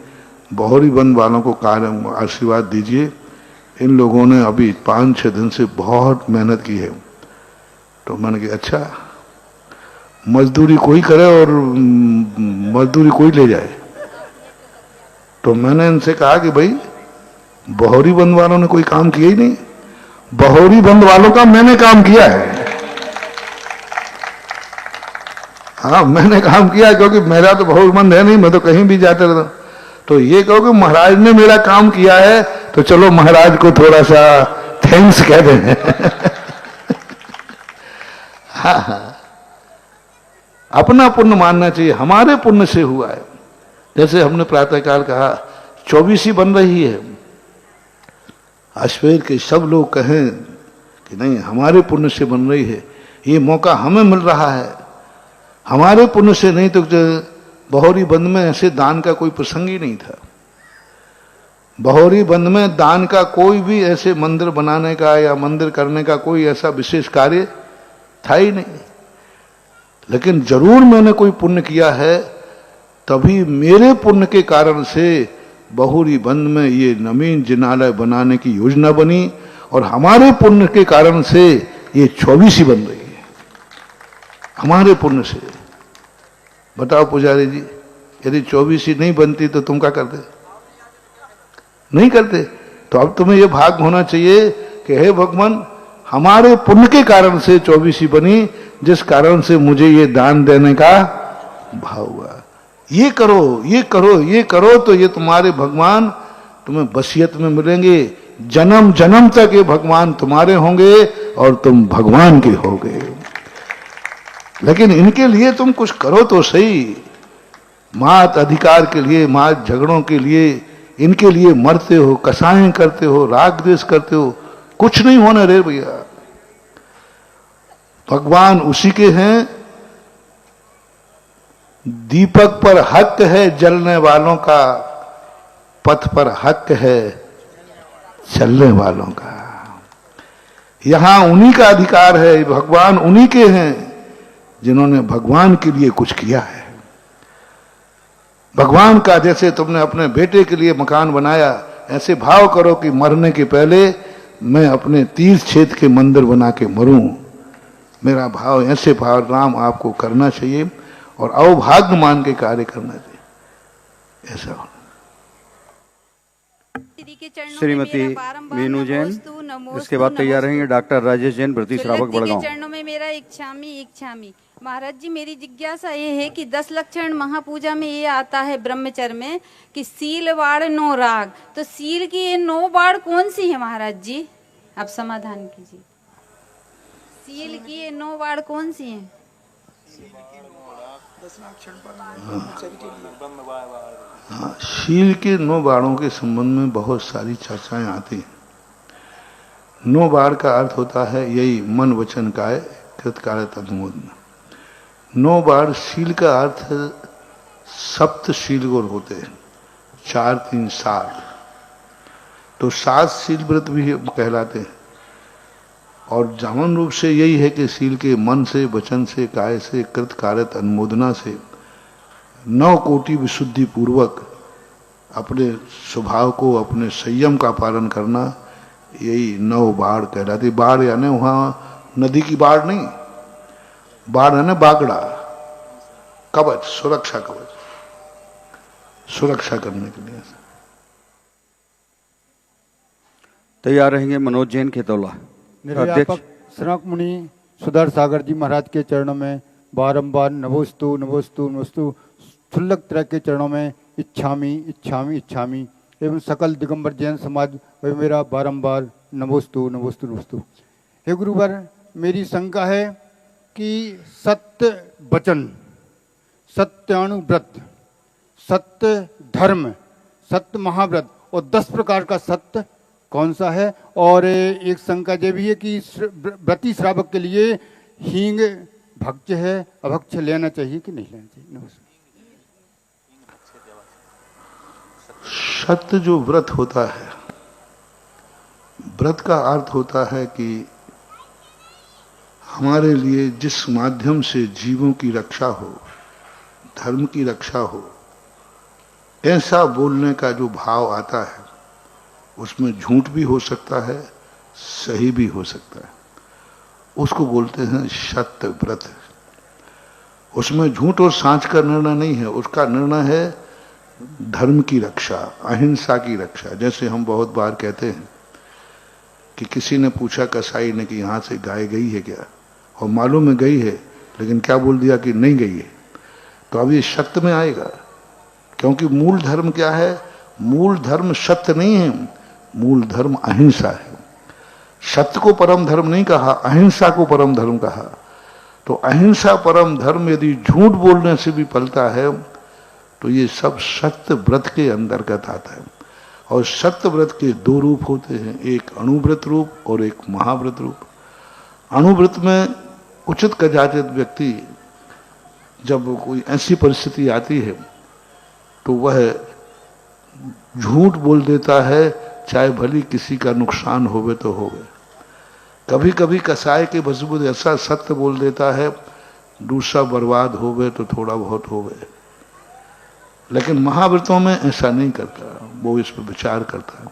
बहोरी बंद वालों को कार्य आशीर्वाद दीजिए। इन लोगों ने अभी 5-6 दिन से बहुत मेहनत की है। तो मैंने कहा अच्छा, मजदूरी कोई करे और मजदूरी कोई ले जाए। तो मैंने इनसे कहा कि भाई बहोरी बंद वालों ने कोई काम किया ही नहीं, बहोरी बंद वालों का मैंने काम किया है। हाँ, मैंने काम किया, क्योंकि मेरा तो बहोरी बंद है नहीं, मैं तो कहीं भी जाता रहता। तो ये कहो कि महाराज ने मेरा काम किया है, तो चलो महाराज को थोड़ा सा थैंक्स कह दें। हाँ, अपना पुण्य मानना चाहिए, हमारे पुण्य से हुआ है। जैसे हमने प्रातःकाल कहा 24 बन रही है, अश्वेर के सब लोग कहें कि नहीं हमारे पुण्य से बन रही है, ये मौका हमें मिल रहा है। हमारे पुण्य से नहीं तो बहोरी बंद में ऐसे दान का कोई प्रसंग ही नहीं था। बहोरी बंद में दान का कोई भी ऐसे मंदिर बनाने का या मंदिर करने का कोई ऐसा विशेष कार्य था ही नहीं। लेकिन जरूर मैंने कोई पुण्य किया है, तभी मेरे पुण्य के कारण से बहोरी बंद में ये नवीन जिनालय बनाने की योजना बनी और हमारे पुण्य के कारण से ये 24 बन रही है, हमारे पुण्य से। बताओ पुजारी जी, यदि 24 नहीं बनती तो तुम क्या करते? नहीं करते। तो अब तुम्हें यह भाग होना चाहिए कि हे भगवान, हमारे पुण्य के कारण से 24 बनी, जिस कारण से मुझे ये दान देने का भाव हुआ। ये करो, ये करो, ये करो, तो ये तुम्हारे भगवान तुम्हें वसीयत में मिलेंगे। जन्म जन्म तक ये भगवान तुम्हारे होंगे और तुम भगवान के होगे। लेकिन इनके लिए तुम कुछ करो तो सही। मात अधिकार के लिए, मात झगड़ों के लिए, इनके लिए मरते हो, कसाएं करते हो, राग द्वेष करते हो, कुछ नहीं होने रे भैया। भगवान उसी के हैं। दीपक पर हक है जलने वालों का, पथ पर हक है चलने वालों का। यहां उन्हीं का अधिकार है, भगवान उन्हीं के हैं जिन्होंने भगवान के लिए कुछ किया है। भगवान का, जैसे तुमने अपने बेटे के लिए मकान बनाया, ऐसे भाव करो कि मरने के पहले मैं अपने तीर्थ क्षेत्र के मंदिर बना के मरूं। मेरा भाव, ऐसे भाव राम आपको करना चाहिए और अवभाग्य मान के कार्य करना चाहिए। ऐसा होना। श्रीमती मीनू जैन, इसके बाद तैयार रहेंगे डॉक्टर राजेश जैन, ब्रती श्रावक, बड़गांव। चरणों में मेरा इच्छामी महाराज जी, मेरी जिज्ञासा ये है कि 10 लक्षण महापूजा में ये आता है ब्रह्मचर्य में कि सील वाड़ 9 राग, तो सील की ये 9 वाड़ कौन सी है महाराज जी? आप समाधान कीजिए। सील की ये 9 वाड़ कौन सी है? हाँ, शील के 9 बाणों के संबंध में बहुत सारी चर्चाएं आती हैं। 9 बाण का अर्थ होता है यही मन वचन काय कृतकार्य तदनुमोदन। 9 बाण शील का अर्थ सप्त शील गुण होते हैं, 4 3 7, तो 7 शील व्रत भी कहलाते हैं। और जामन रूप से यही है कि शील के मन से, वचन से, काय से, कृत कारत अनुमोदना से 9 कोटि विशुद्धि पूर्वक अपने स्वभाव को, अपने संयम का पालन करना, यही 9 बाढ़ कहलाती। बाढ़ यानी वहां नदी की बाढ़ नहीं, बाढ़ यानी बागड़ा, कवच, सुरक्षा कवच, सुरक्षा करने के लिए। तैयार रहेंगे मनोज जैन, खेतौला। निर्व्यापक श्रवक मुनि सुधर सागर जी महाराज के चरणों में बारंबार नमोस्तु नमोस्तु नमोस्तु। क्षुल्लक तरह के चरणों में इच्छामी इच्छामी इच्छामी एवं सकल दिगंबर जैन समाज व मेरा बारंबार नमोस्तु नमोस्तु नमोस्तु। हे गुरुवर, मेरी शंका है कि सत्य वचन, सत्यानुव्रत, सत्य धर्म, सत्य महाव्रत और 10 प्रकार का सत्य कौन सा है? और एक शंका ये भी है कि व्रती श्रावक के लिए हींग भक्ष्य है, अभक्ष्य लेना चाहिए कि नहीं लेना चाहिए? नमस्कार। सत्य जो व्रत होता है, व्रत का अर्थ होता है कि हमारे लिए जिस माध्यम से जीवों की रक्षा हो, धर्म की रक्षा हो, ऐसा बोलने का जो भाव आता है, उसमें झूठ भी हो सकता है, सही भी हो सकता है, उसको बोलते हैं सत्य व्रत। उसमें झूठ और सांच का निर्णय नहीं है, उसका निर्णय है धर्म की रक्षा, अहिंसा की रक्षा। जैसे हम बहुत बार कहते हैं कि किसी ने पूछा कसाई ने कि यहां से गाय गई है क्या, और मालूम है गई है, लेकिन क्या बोल दिया कि नहीं गई है, तो अब ये सत्य में आएगा। क्योंकि मूल धर्म क्या है? मूल धर्म सत्य नहीं है, मूल धर्म अहिंसा है। सत्य को परम धर्म नहीं कहा, अहिंसा को परम धर्म कहा। तो अहिंसा परम धर्म यदि झूठ बोलने से भी पलता है तो ये सब सत्य व्रत के अंतर्गत आता है। और सत्य व्रत के 2 रूप होते हैं, एक अणुव्रत रूप और एक महाव्रत रूप। अणुव्रत में उचित कदाचित व्यक्ति जब कोई ऐसी परिस्थिति आती है तो वह झूठ बोल देता है, चाहे भली किसी का नुकसान होवे तो होवे। कभी कभी कसाय के बजबूत ऐसा सत्य बोल देता है, दूसरा बर्बाद होवे तो थोड़ा बहुत होवे। लेकिन महाव्रतों में ऐसा नहीं करता, वो इस पर विचार करता है।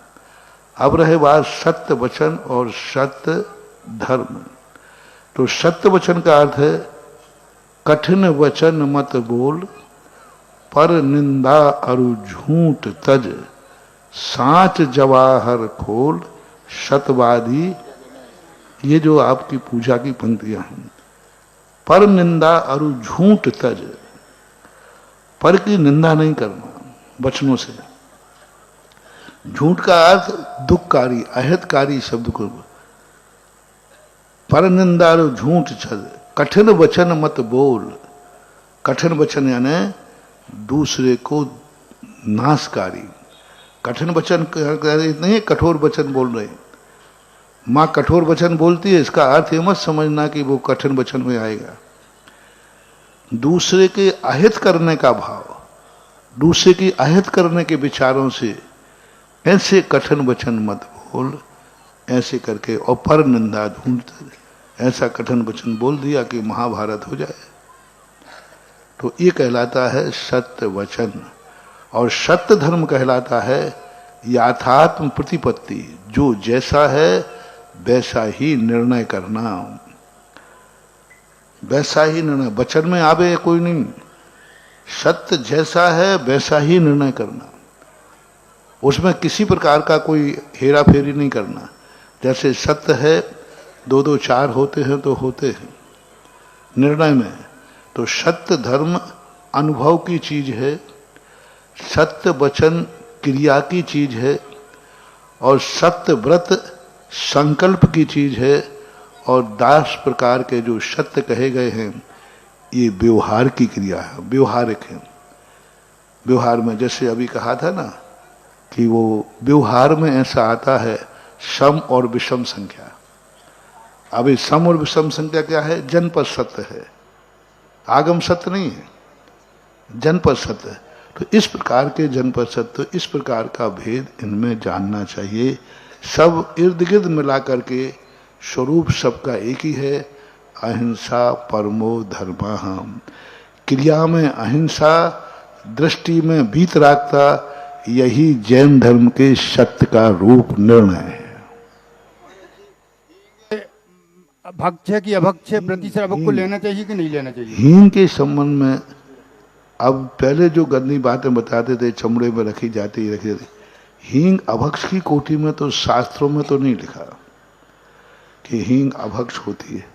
अब रहे बात सत्य वचन और सत्य धर्म। तो सत्य वचन का अर्थ है कठिन वचन मत बोल, पर निंदा अरु झूठ तज, साच जवाहर खोल, सतवादी। ये जो आपकी पूजा की पंक्तियां हैं, पर निंदा अरु झूठ तज, पर की निंदा नहीं करना वचनों से। झूठ का अर्थ दुखकारी, अहितकारी शब्द को, पर निंदा अरु झूठ तज, कठिन वचन मत बोल। कठिन वचन यानी दूसरे को नाशकारी। कठिन वचन नहीं है कठोर वचन बोल रहे। माँ कठोर वचन बोलती है, इसका अर्थ ये मत समझना कि वो कठिन वचन में आएगा। दूसरे के अहित करने का भाव, दूसरे की अहित करने के विचारों से ऐसे कठिन वचन मत बोल, ऐसे करके। और पर निंदा ढूंढते, ऐसा कठिन वचन बोल दिया कि महाभारत हो जाए। तो ये कहलाता है सत्य वचन। और सत्य धर्म कहलाता है यथात्म प्रतिपत्ति, जो जैसा है वैसा ही निर्णय करना, वैसा ही निर्णय। वचन में आवे कोई नहीं, सत्य जैसा है वैसा ही निर्णय करना, उसमें किसी प्रकार का कोई हेरा फेरी नहीं करना। जैसे सत्य है, दो दो चार होते हैं तो होते हैं निर्णय में। तो सत्य धर्म अनुभव की चीज है, सत्य वचन क्रिया की चीज है, और सत्य व्रत संकल्प की चीज है। और 10 प्रकार के जो सत्य कहे गए हैं ये व्यवहार की क्रिया है, व्यवहारिक है। व्यवहार में जैसे अभी कहा था ना कि वो व्यवहार में ऐसा आता है सम और विषम संख्या। अभी सम और विषम संख्या क्या है? जनपद सत्य है, आगम सत्य नहीं है, जनपद सत्य है। तो इस प्रकार के जनपद सत्य, इस प्रकार का भेद इनमें जानना चाहिए। सब इर्द गिर्द मिला करके स्वरूप सबका एक ही है, अहिंसा परमो धर्मः। क्रिया में अहिंसा, दृष्टि में वीतरागता, यही जैन धर्म के सत्य का रूप निर्णय है। भक्ष्य की अभक्ष्य प्रतिशत को लेना चाहिए कि नहीं लेना चाहिए? हींग के संबंध में अब पहले जो गंदी बातें बताते थे, चमड़े में रखी जाती है, हींग अभक्ष की कोटि में तो शास्त्रों में तो नहीं लिखा कि हींग अभक्ष होती है,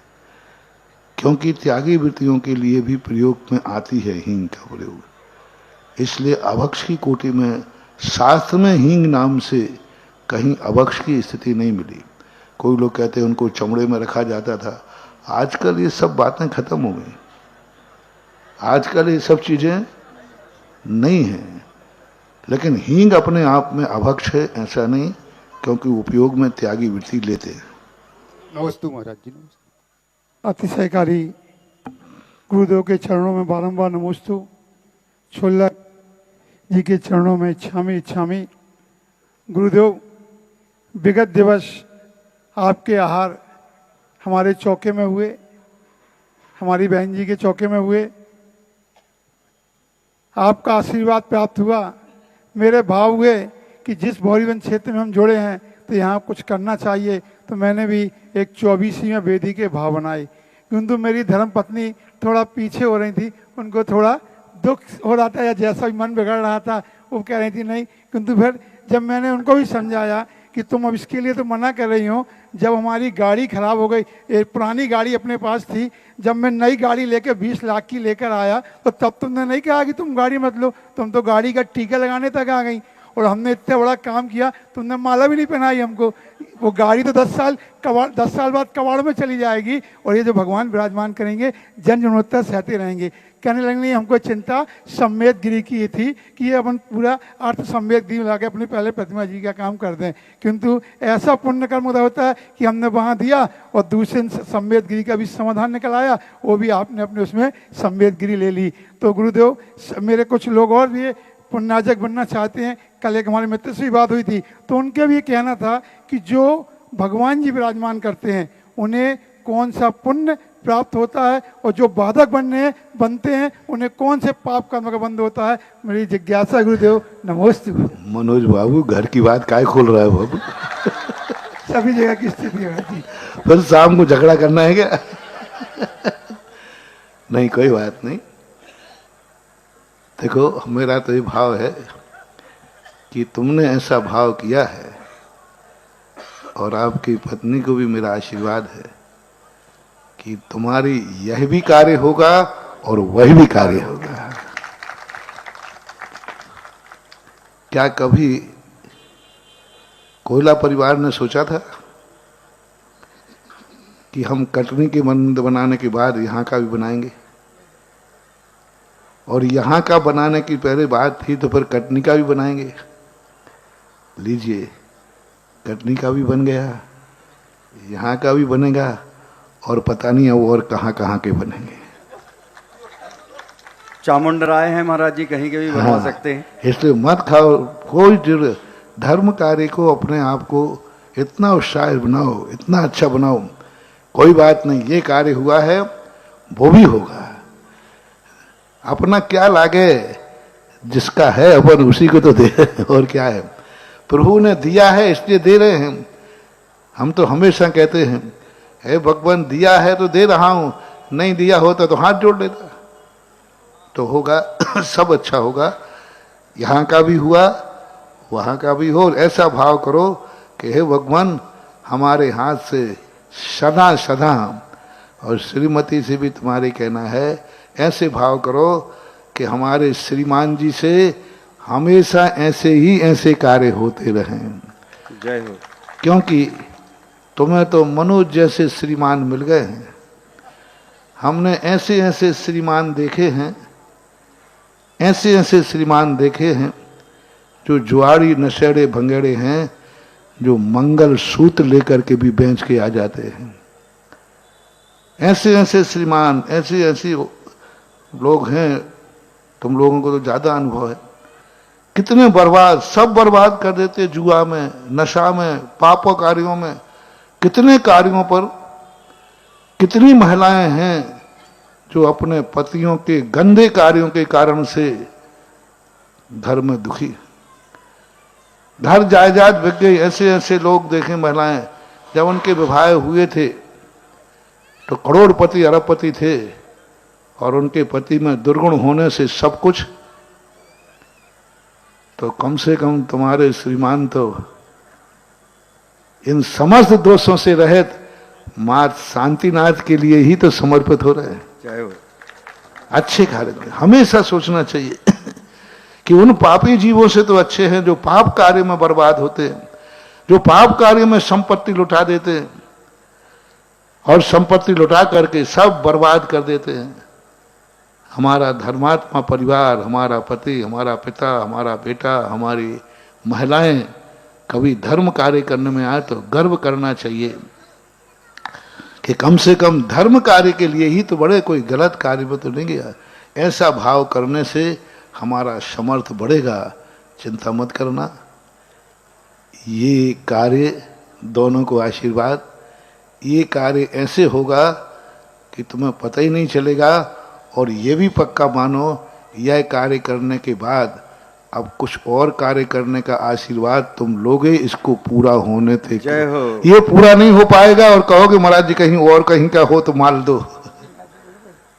क्योंकि त्यागी वृत्तियों के लिए भी प्रयोग में आती है हींग का प्रयोग। इसलिए अभक्ष की कोटि में शास्त्र में हींग नाम से कहीं अभक्ष की स्थिति नहीं मिली। कोई लोग कहते हैं उनको चमड़े में रखा जाता था। आजकल ये सब बातें खत्म हो गई, आजकल ये सब चीजें नहीं हैं। लेकिन हींग अपने आप में अभक्ष है ऐसा नहीं, क्योंकि उपयोग में त्यागी वृत्ति लेते हैं। नमस्तु महाराज जी। अतिशयकारी गुरुदेव के चरणों में बारंबार नमोस्तु। छुल्लक जी के चरणों में इच्छामी इच्छामी। गुरुदेव, विगत दिवस आपके आहार हमारे चौके में हुए, हमारी बहन जी के चौके में हुए, आपका आशीर्वाद प्राप्त हुआ। मेरे भाव हुए कि जिस भौरीवन क्षेत्र में हम जुड़े हैं तो यहाँ कुछ करना चाहिए। तो मैंने भी एक 24वीं वेदी के भाव बनाए, किंतु मेरी धर्म पत्नी थोड़ा पीछे हो रही थी, उनको थोड़ा दुख हो रहा था या जैसा भी मन बिगड़ रहा था वो कह रही थी नहीं। किंतु फिर जब मैंने उनको भी समझाया कि तुम अब इसके लिए तो मना कर रही हो, जब हमारी गाड़ी खराब हो गई, एक पुरानी गाड़ी अपने पास थी, जब मैं नई गाड़ी लेकर 20 लाख की लेकर आया तो तब तुमने नहीं कहा कि तुम गाड़ी मत लो, तुम तो गाड़ी का टीका लगाने तक आ गई। और हमने इतना बड़ा काम किया, तुमने माला भी नहीं पहनाई हमको। वो गाड़ी तो 10 साल बाद कबाड़ में चली जाएगी, और ये जो भगवान विराजमान करेंगे जन जनोत्तर सहते रहेंगे। कहने लगे नहीं, हमको चिंता सम्मेद गिरी की थी कि ये अपन पूरा अर्थ सम्मेद गिरी मिला के अपनी पहले प्रतिमा जी का काम कर दें, किंतु ऐसा पुण्य कर्म होता है कि हमने वहाँ दिया और दूसरे सम्मेद गिरी का भी समाधान निकल आया, वो भी आपने अपने उसमें सम्मेद गिरी ले ली। तो गुरुदेव, मेरे कुछ लोग और भी पुण्याजक बनना चाहते हैं। कल एक हमारे मित्र से भी बात हुई थी, तो उनके भी कहना था कि जो भगवान जी विराजमान करते हैं उन्हें कौन सा पुण्य प्राप्त होता है और जो बाधक बनते हैं उन्हें कौन से पाप कर्म का बंध होता है। मेरी जिज्ञासा गुरुदेव। नमोस्तु। मनोज बाबू, घर की बात काय खोल रहा है बाबू? सभी जगह की स्थिति है जी। फिर शाम को झगड़ा करना है क्या? नहीं, कोई बात नहीं। देखो, मेरा तो ये भाव है कि तुमने ऐसा भाव किया है और आपकी पत्नी को भी मेरा आशीर्वाद है कि तुम्हारी यह भी कार्य होगा और वह भी कार्य होगा। क्या कभी कोयला परिवार ने सोचा था कि हम कटनी के मंदिर बनाने के बाद यहाँ का भी बनाएंगे? और यहाँ का बनाने की पहले बात थी तो फिर कटनी का भी बनाएंगे। लीजिए, कटनी का भी बन गया, यहाँ का भी बनेगा और पता नहीं अब और कहाँ कहाँ के बनेंगे। चामुंडराय हैं महाराज जी, कहीं के भी बनवा सकते हैं। इसलिए मत खाओ। कोई धर्म कार्य को अपने आप को इतना उत्साह बनाओ, इतना अच्छा बनाओ, कोई बात नहीं, ये कार्य हुआ है वो भी होगा। अपना क्या लागे, जिसका है अपन उसी को तो दे, और क्या है। प्रभु ने दिया है इसलिए दे रहे हैं। हम तो हमेशा कहते हैं, हे भगवान, दिया है तो दे रहा हूं, नहीं दिया होता तो हाथ जोड़ लेता। तो होगा, सब अच्छा होगा। यहाँ का भी हुआ, वहाँ का भी हो। ऐसा भाव करो कि हे भगवान, हमारे हाथ से सदा सदा, और श्रीमती से भी तुम्हारे कहना है, ऐसे भाव करो कि हमारे श्रीमान जी से हमेशा ऐसे कार्य होते रहें। जय हो। क्योंकि तुम्हें तो मनोज जैसे श्रीमान मिल गए हैं। हमने ऐसे श्रीमान देखे हैं, ऐसे श्रीमान देखे हैं जो जुआड़ी नशेड़े भंगेड़े हैं, जो मंगल सूत्र लेकर के भी बेच के आ जाते हैं। ऐसे श्रीमान, ऐसे लोग हैं। तुम लोगों को तो ज्यादा अनुभव है। कितने बर्बाद, सब बर्बाद कर देते, जुआ में, नशा में, पापों कार्यों में। कितने कार्यों पर कितनी महिलाएं हैं जो अपने पतियों के गंदे कार्यों के कारण से घर में दुखी, घर जायदाद बिक गई। ऐसे लोग देखे, महिलाएं, जब उनके विवाह हुए थे तो करोड़पति अरबपति थे और उनके पति में दुर्गुण होने से सब कुछ। तो कम से कम तुम्हारे श्रीमान तो इन समस्त दोषों से रहित मात शांतिनाथ के लिए ही तो समर्पित हो रहे हैं। जय हो। अच्छे कार्य में हमेशा सोचना चाहिए कि उन पापी जीवों से तो अच्छे हैं जो पाप कार्य में बर्बाद होते हैं, जो पाप कार्य में संपत्ति लुटा देते हैं और संपत्ति लुटा करके सब बर्बाद कर देते हैं। हमारा धर्मात्मा परिवार, हमारा पति, हमारा पिता, हमारा बेटा, हमारी महिलाएं कभी धर्म कार्य करने में आए तो गर्व करना चाहिए कि कम से कम धर्म कार्य के लिए ही तो बड़े, कोई गलत कार्य में तो नहीं गया। ऐसा भाव करने से हमारा समर्थ बढ़ेगा। चिंता मत करना। ये कार्य, दोनों को आशीर्वाद, ये कार्य ऐसे होगा कि तुम्हें पता ही नहीं चलेगा। और ये भी पक्का मानो, यह कार्य करने के बाद अब कुछ और कार्य करने का आशीर्वाद तुम लोगे, इसको पूरा होने थे। जय हो। ये पूरा नहीं हो पाएगा और कहोगे महाराज जी कहीं और कहीं का हो तो माल दो।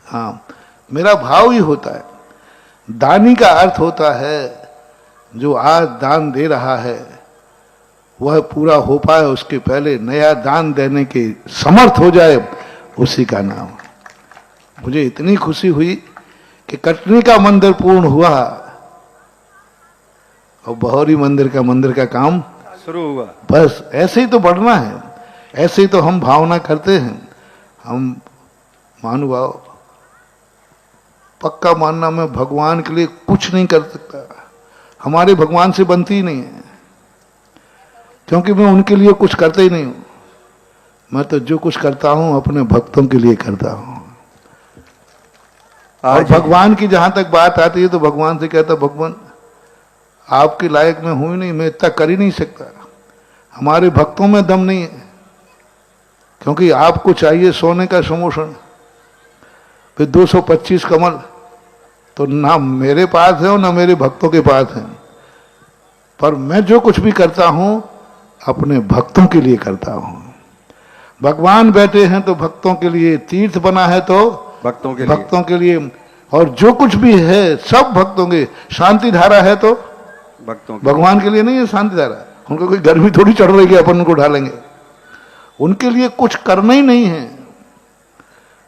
हाँ, मेरा भाव ही होता है। दानी का अर्थ होता है जो आज दान दे रहा है वह पूरा हो पाए, उसके पहले नया दान देने के समर्थ हो जाए, उसी का नाम। मुझे इतनी खुशी हुई कि कटनी का मंदिर पूर्ण हुआ और बहौरी मंदिर का काम शुरू हुआ। बस ऐसे ही तो बढ़ना है, ऐसे ही तो हम भावना करते हैं। हम महानुभाव पक्का मानना मैं भगवान के लिए कुछ नहीं कर सकता, हमारे भगवान से बनती ही नहीं है, क्योंकि मैं उनके लिए कुछ करता ही नहीं हूं। मैं तो जो कुछ करता हूं अपने भक्तों के लिए करता हूं। और भगवान की जहां तक बात आती है तो भगवान से कहता, भगवान आपके लायक मैं हूं ही नहीं, मैं इतना कर ही नहीं सकता, हमारे भक्तों में दम नहीं है, क्योंकि आपको चाहिए सोने का समोषण, फिर 225 कमल तो ना मेरे पास है और ना मेरे भक्तों के पास है। पर मैं जो कुछ भी करता हूं अपने भक्तों के लिए करता हूं। भगवान बैठे हैं तो भक्तों के लिए, तीर्थ बना है तो भक्तों के लिए, और जो कुछ भी है सब भक्तों के। शांति धारा है तो भगवान के लिए नहीं है शांति धारा, उनको कोई गर्मी थोड़ी चढ़ रही है अपन उनको ढालेंगे, उनके लिए कुछ करना ही नहीं है।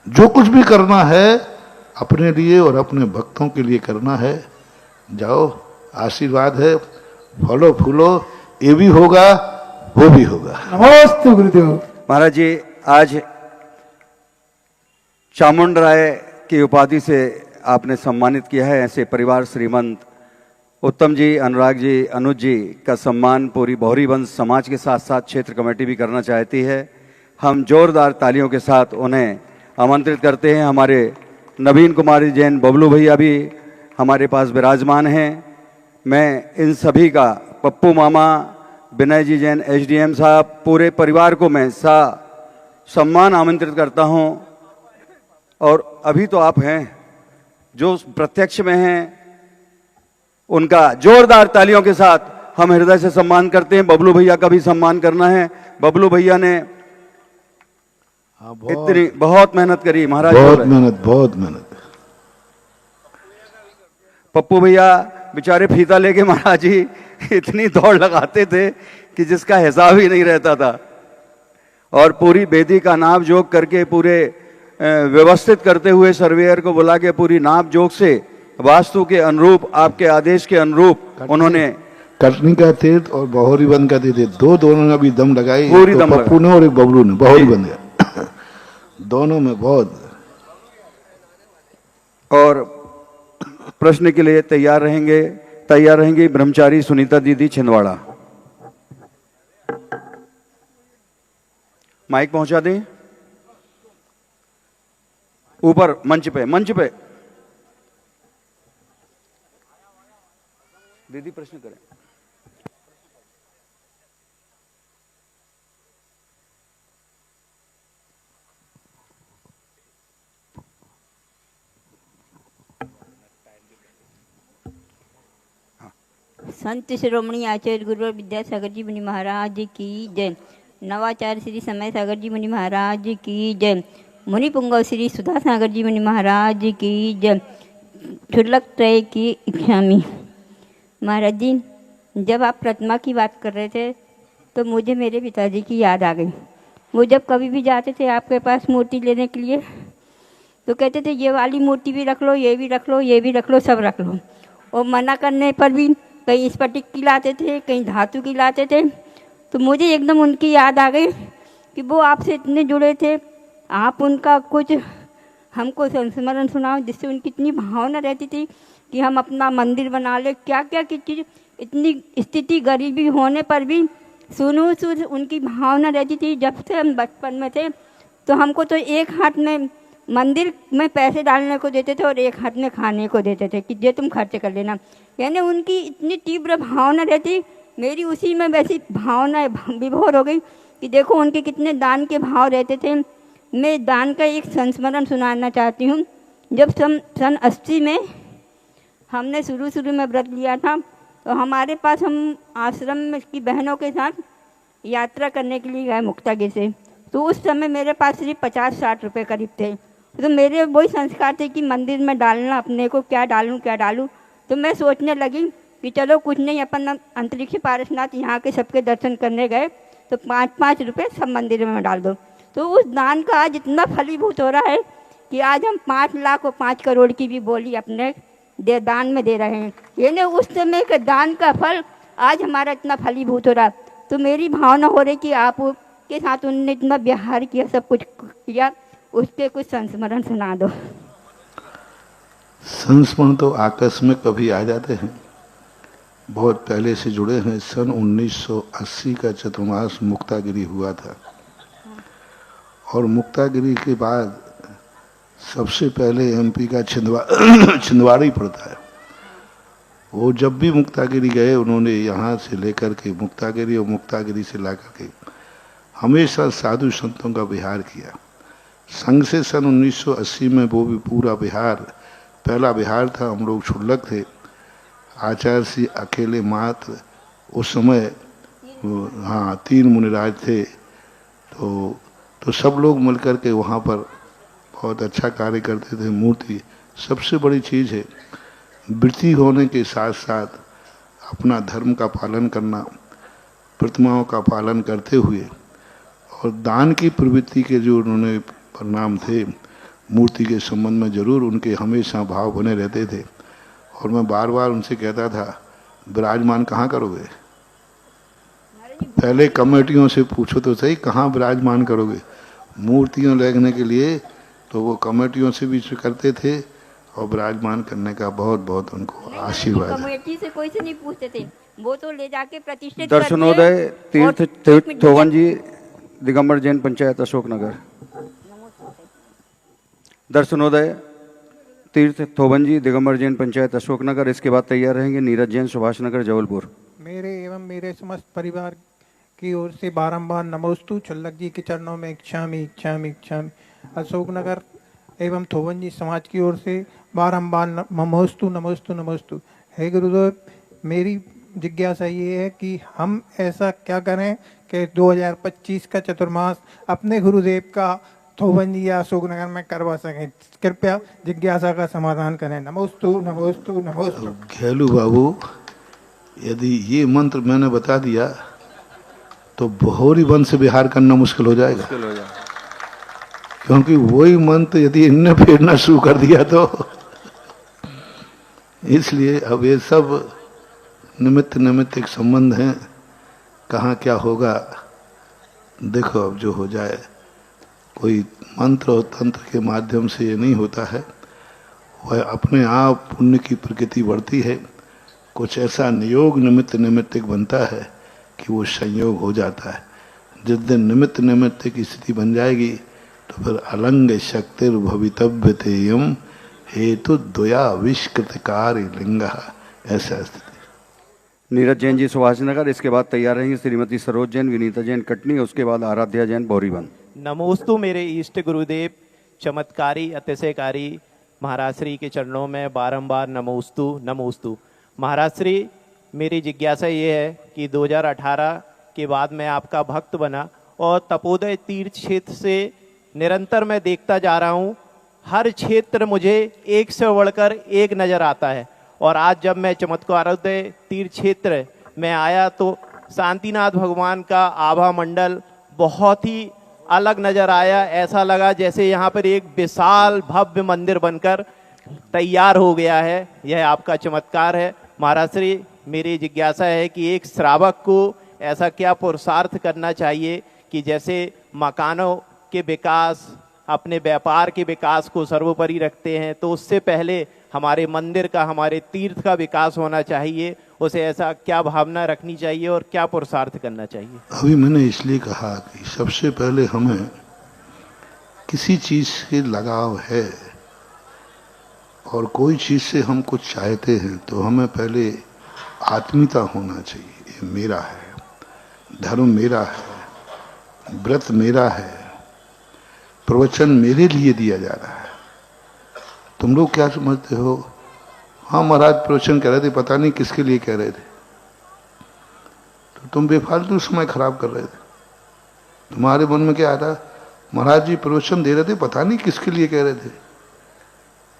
जो कुछ भी करना है अपने लिए और अपने भक्तों के लिए करना है। जाओ, आशीर्वाद है, फलो फूलो, ये भी होगा वो भी होगा। नमस्ते गुरुदेव। महाराज जी, आज चामुंड राय की उपाधि से आपने सम्मानित किया है। ऐसे परिवार श्रीमंत उत्तम जी, अनुराग जी, अनुज जी का सम्मान पूरी बहोरी वंश समाज के साथ साथ क्षेत्र कमेटी भी करना चाहती है। हम जोरदार तालियों के साथ उन्हें आमंत्रित करते हैं। हमारे नवीन कुमारी जैन बबलू भैया भी हमारे पास विराजमान हैं। मैं इन सभी का, पप्पू मामा, विनय जी जैन, एसडीएम साहब, पूरे परिवार को मैं सम्मान आमंत्रित करता हूं। और अभी तो आप हैं जो प्रत्यक्ष में हैं, उनका जोरदार तालियों के साथ हम हृदय से सम्मान करते हैं। बबलू भैया का भी सम्मान करना है। बबलू भैया ने इतनी बहुत मेहनत करी महाराज, बहुत मेहनत। पप्पू भैया बेचारे फीता लेके महाराज जी इतनी दौड़ लगाते थे कि जिसका हिसाब ही नहीं रहता था, और पूरी वेदी का नाप जोक करके, पूरे व्यवस्थित करते हुए सर्वेयर को बुला के पूरी नाप जोक से वास्तु के अनुरूप, आपके आदेश के अनुरूप उन्होंने कटनी का तीर्थ और बहोरी बंद का तीर्थ दोनों ने भी दम लगाई। पूरी दम पप्पू ने और एक बबलू ने बहोरी बंद का दोनों में बहुत। और प्रश्न के लिए तैयार रहेंगे ब्रह्मचारी सुनीता दीदी छिंदवाड़ा। माइक पहुंचा दें ऊपर मंच पे। दीदी प्रश्न करें। संत शिरोमणि आचार्य गुरु विद्यासागर जी मुनि महाराज की जय। नवाचार्य श्री समय सागर जी मुनि महाराज की जय। मुनि पुंगव श्री सुधा सागर जी मुनि महाराज की जय। क्षुल्लक त्रय की इच्छामी। महाराज जी, जब आप प्रतिमा की बात कर रहे थे तो मुझे मेरे पिताजी की याद आ गई। वो जब कभी भी जाते थे आपके पास मूर्ति लेने के लिए तो कहते थे ये वाली मूर्ति भी रख लो, ये भी रख लो, ये भी रख लो, सब रख लो। और मना करने पर भी कहीं स्फटिक की लाते थे, कहीं धातु की लाते थे। तो मुझे एकदम उनकी याद आ गई कि वो आपसे इतने जुड़े थे। आप उनका कुछ हमको संस्मरण सुनाओ जिससे उनकी इतनी भावना रहती थी कि हम अपना मंदिर बना ले। क्या क्या की चीज़, इतनी स्थिति गरीबी होने पर भी सुनो सुन उनकी भावना रहती थी। जब से हम बचपन में थे तो हमको तो एक हाथ में मंदिर में पैसे डालने को देते थे और एक हाथ में खाने को देते थे कि ये तुम खर्च कर लेना। यानी उनकी इतनी तीव्र भावना रहती, मेरी उसी में वैसी भावना विभोर हो गई कि देखो उनके कितने दान के भाव रहते थे। मैं दान का एक संस्मरण सुनाना चाहती हूँ। जब सन 80 में हमने शुरू में व्रत लिया था तो हमारे पास, हम आश्रम में की बहनों के साथ यात्रा करने के लिए गए मुक्तागिर से। तो उस समय मेरे पास सिर्फ 50-60 रुपये करीब थे। तो मेरे वही संस्कार थे कि मंदिर में डालना, अपने को क्या डालूं। तो मैं सोचने लगी कि चलो कुछ नहीं, अपन अंतरिक्ष पारसनाथ यहाँ के सबके दर्शन करने गए तो 5-5 रुपये सब मंदिर में डाल दो। तो उस दान का आज इतना फलीभूत हो रहा है कि आज हम 5 लाख और 5 करोड़ की भी बोली अपने दान में दे रहे हैं। यानी उस समय के दान का फल आज हमारा इतना फलीभूत हो रहा। तो मेरी भावना हो रही कि आप के साथ उन्होंने इतना व्यवहार किया, सब कुछ किया, उसके कुछ संस्मरण सुना दो। संस्मरण तो आकस्मिक कभी आ जाते हैं, बहुत पहले से जुड़े हैं। सन 1980 का चतुर्मास मुक्तागिरी हुआ था, और मुक्तागिरी के बाद सबसे पहले एमपी का छिंदवाड़ा ही पड़ता है। वो जब भी मुक्तागिरी गए, उन्होंने यहाँ से लेकर के मुक्तागिरी और मुक्तागिरी से ला करके हमेशा साधु संतों का विहार किया। संघ से सन 1980 में वो भी पूरा विहार, पहला विहार था, हम लोग क्षुल्लक थे, आचार्य श्री अकेले मात्र, उस समय हाँ 3 मुनिराज थे, तो सब लोग मिलकर के वहाँ पर बहुत अच्छा कार्य करते थे। मूर्ति सबसे बड़ी चीज़ है, वृत्ति होने के साथ साथ अपना धर्म का पालन करना, प्रतिमाओं का पालन करते हुए, और दान की प्रवृत्ति के जो उन्होंने परिणाम थे मूर्ति के संबंध में जरूर उनके हमेशा भाव बने रहते थे। और मैं बार बार उनसे कहता था, विराजमान कहाँ करोगे? पहले कमेटियों से पूछो तो सही, कहाँ विराजमान करोगे? मूर्तियाँ लगने के लिए तो वो कमेटियों से भी करते थे, और विराजमान करने का बहुत बहुत उनको आशीर्वाद है। कमेटी से कोई से नहीं पूछते थे, वो तो ले जाके प्रतिष्ठित दर्शनोदय तीर्थ थोवन जी, दिगंबर जैन पंचायत अशोकनगर। दर्शनोदय तीर्थ थोवन जी, दिगंबर जैन पंचायत अशोकनगर। इसके बाद तैयार रहेंगे नीरज जैन, सुभाष नगर, जबलपुर। मेरे एवं मेरे समस्त परिवार की ओर से बारंबार नमोस्तु। छुल्लक जी के चरणों में इच्छामि इच्छामि इच्छामि। अशोकनगर एवं थोवन जी समाज की ओर से बारंबार नमोस्तु नमोस्तु नमोस्तु। हे गुरुदेव, मेरी जिज्ञासा ये है कि हम ऐसा क्या करें कि 2025 का चतुर्मास अपने गुरुदेव का थोवन जी या अशोकनगर में करवा सकें। कृपया जिज्ञासा का समाधान करें। नमोस्तु नमोस्तु नमोस्तु। घेलू बाबू, यदि ये मंत्र मैंने बता दिया तो बहोरी वन से विहार करना मुश्किल हो जाएगा, क्योंकि वही मंत्र यदि इनने फेरना शुरू कर दिया तो इसलिए अब ये सब निमित्त एक संबंध है। कहाँ क्या होगा देखो, अब जो हो जाए। कोई मंत्र और तंत्र के माध्यम से ये नहीं होता है, वह अपने आप पुण्य की प्रकृति बढ़ती है। कुछ ऐसा नियोग निमित्त बनता है कि वो संयोग हो जाता है। जिस दिन निमित्त की स्थिति बन जाएगी तो फिर अलंग शक्तिर भवितव्य तेयम हेतु द्वयाविष्कृत कार्य लिंग, ऐसा स्थिति। नीरज जैन जी, सुभाष नगर। इसके बाद तैयार रहेंगे श्रीमती सरोज जैन, विनीता जैन, कटनी। उसके बाद आराध्या जैन, बोरीवन। नमोस्तु मेरे इष्ट गुरुदेव, चमत्कारी अतिशयकारी महाराज श्री के चरणों में बारंबार नमोस्तु नमोस्तु। महाराज श्री, मेरी जिज्ञासा ये है कि 2018 के बाद मैं आपका भक्त बना और तपोदय तीर्थ क्षेत्र से निरंतर मैं देखता जा रहा हूँ। हर क्षेत्र मुझे एक से बढ़कर एक नज़र आता है, और आज जब मैं चमत्कारोदय तीर्थ क्षेत्र में आया तो शांतिनाथ भगवान का आभा मंडल बहुत ही अलग नज़र आया। ऐसा लगा जैसे यहाँ पर एक विशाल भव्य मंदिर बनकर तैयार हो गया है। यह आपका चमत्कार है। महाराज श्री, मेरी जिज्ञासा है कि एक श्रावक को ऐसा क्या पुरुषार्थ करना चाहिए कि जैसे मकानों के विकास, अपने व्यापार के विकास को सर्वोपरि रखते हैं, तो उससे पहले हमारे मंदिर का, हमारे तीर्थ का विकास होना चाहिए। उसे ऐसा क्या भावना रखनी चाहिए और क्या पुरुषार्थ करना चाहिए? अभी मैंने इसलिए कहा कि सबसे पहले हमें किसी चीज से लगाव है और कोई चीज से हम कुछ चाहते हैं तो हमें पहले आत्मीयता होना चाहिए। ये मेरा है, धर्म मेरा है, व्रत मेरा है, प्रवचन मेरे लिए दिया जा रहा है। तुम लोग क्या समझते हो? हाँ महाराज प्रवचन कह रहे थे, पता नहीं किसके लिए कह रहे थे, तो तुम बेफालतू समय खराब कर रहे थे। तुम्हारे मन में क्या आ रहा? महाराज जी प्रवचन दे रहे थे, पता नहीं किसके लिए कह रहे थे,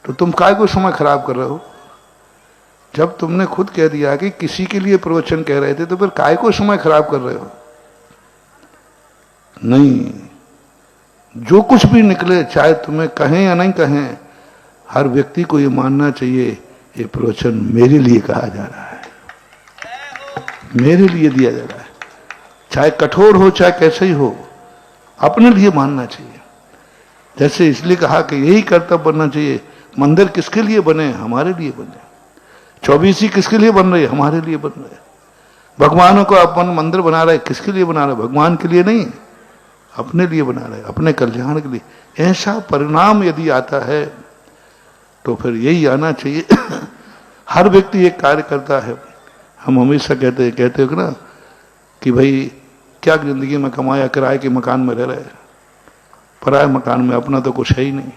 तो तुम काय को समय खराब कर रहे हो? जब तुमने खुद कह दिया कि किसी के लिए प्रवचन कह रहे थे, तो फिर काय को समय खराब कर रहे हो? नहीं, जो कुछ भी निकले, चाहे तुम्हें कहें या नहीं कहें, हर व्यक्ति को ये मानना चाहिए ये प्रवचन मेरे लिए कहा जा रहा है, मेरे लिए दिया जा रहा है। चाहे कठोर हो चाहे कैसे ही हो, अपने लिए मानना चाहिए। जैसे इसलिए कहा कि यही कर्तव्य बनना चाहिए, मंदिर किसके लिए बने? हमारे लिए बने। 24 किसके लिए बन रही है? हमारे लिए बन रहे हैं। भगवानों को अपन मंदिर बना रहे, किसके लिए बना रहे? भगवान के लिए नहीं, अपने लिए बना रहे, अपने कल्याण के लिए। ऐसा परिणाम यदि आता है तो फिर यही आना चाहिए। हर व्यक्ति एक कार्य करता है। हम हमेशा कहते हो ना कि भाई क्या जिंदगी में कमाया, किराए के मकान में रह रहे, पराए मकान में, अपना तो कुछ है ही नहीं।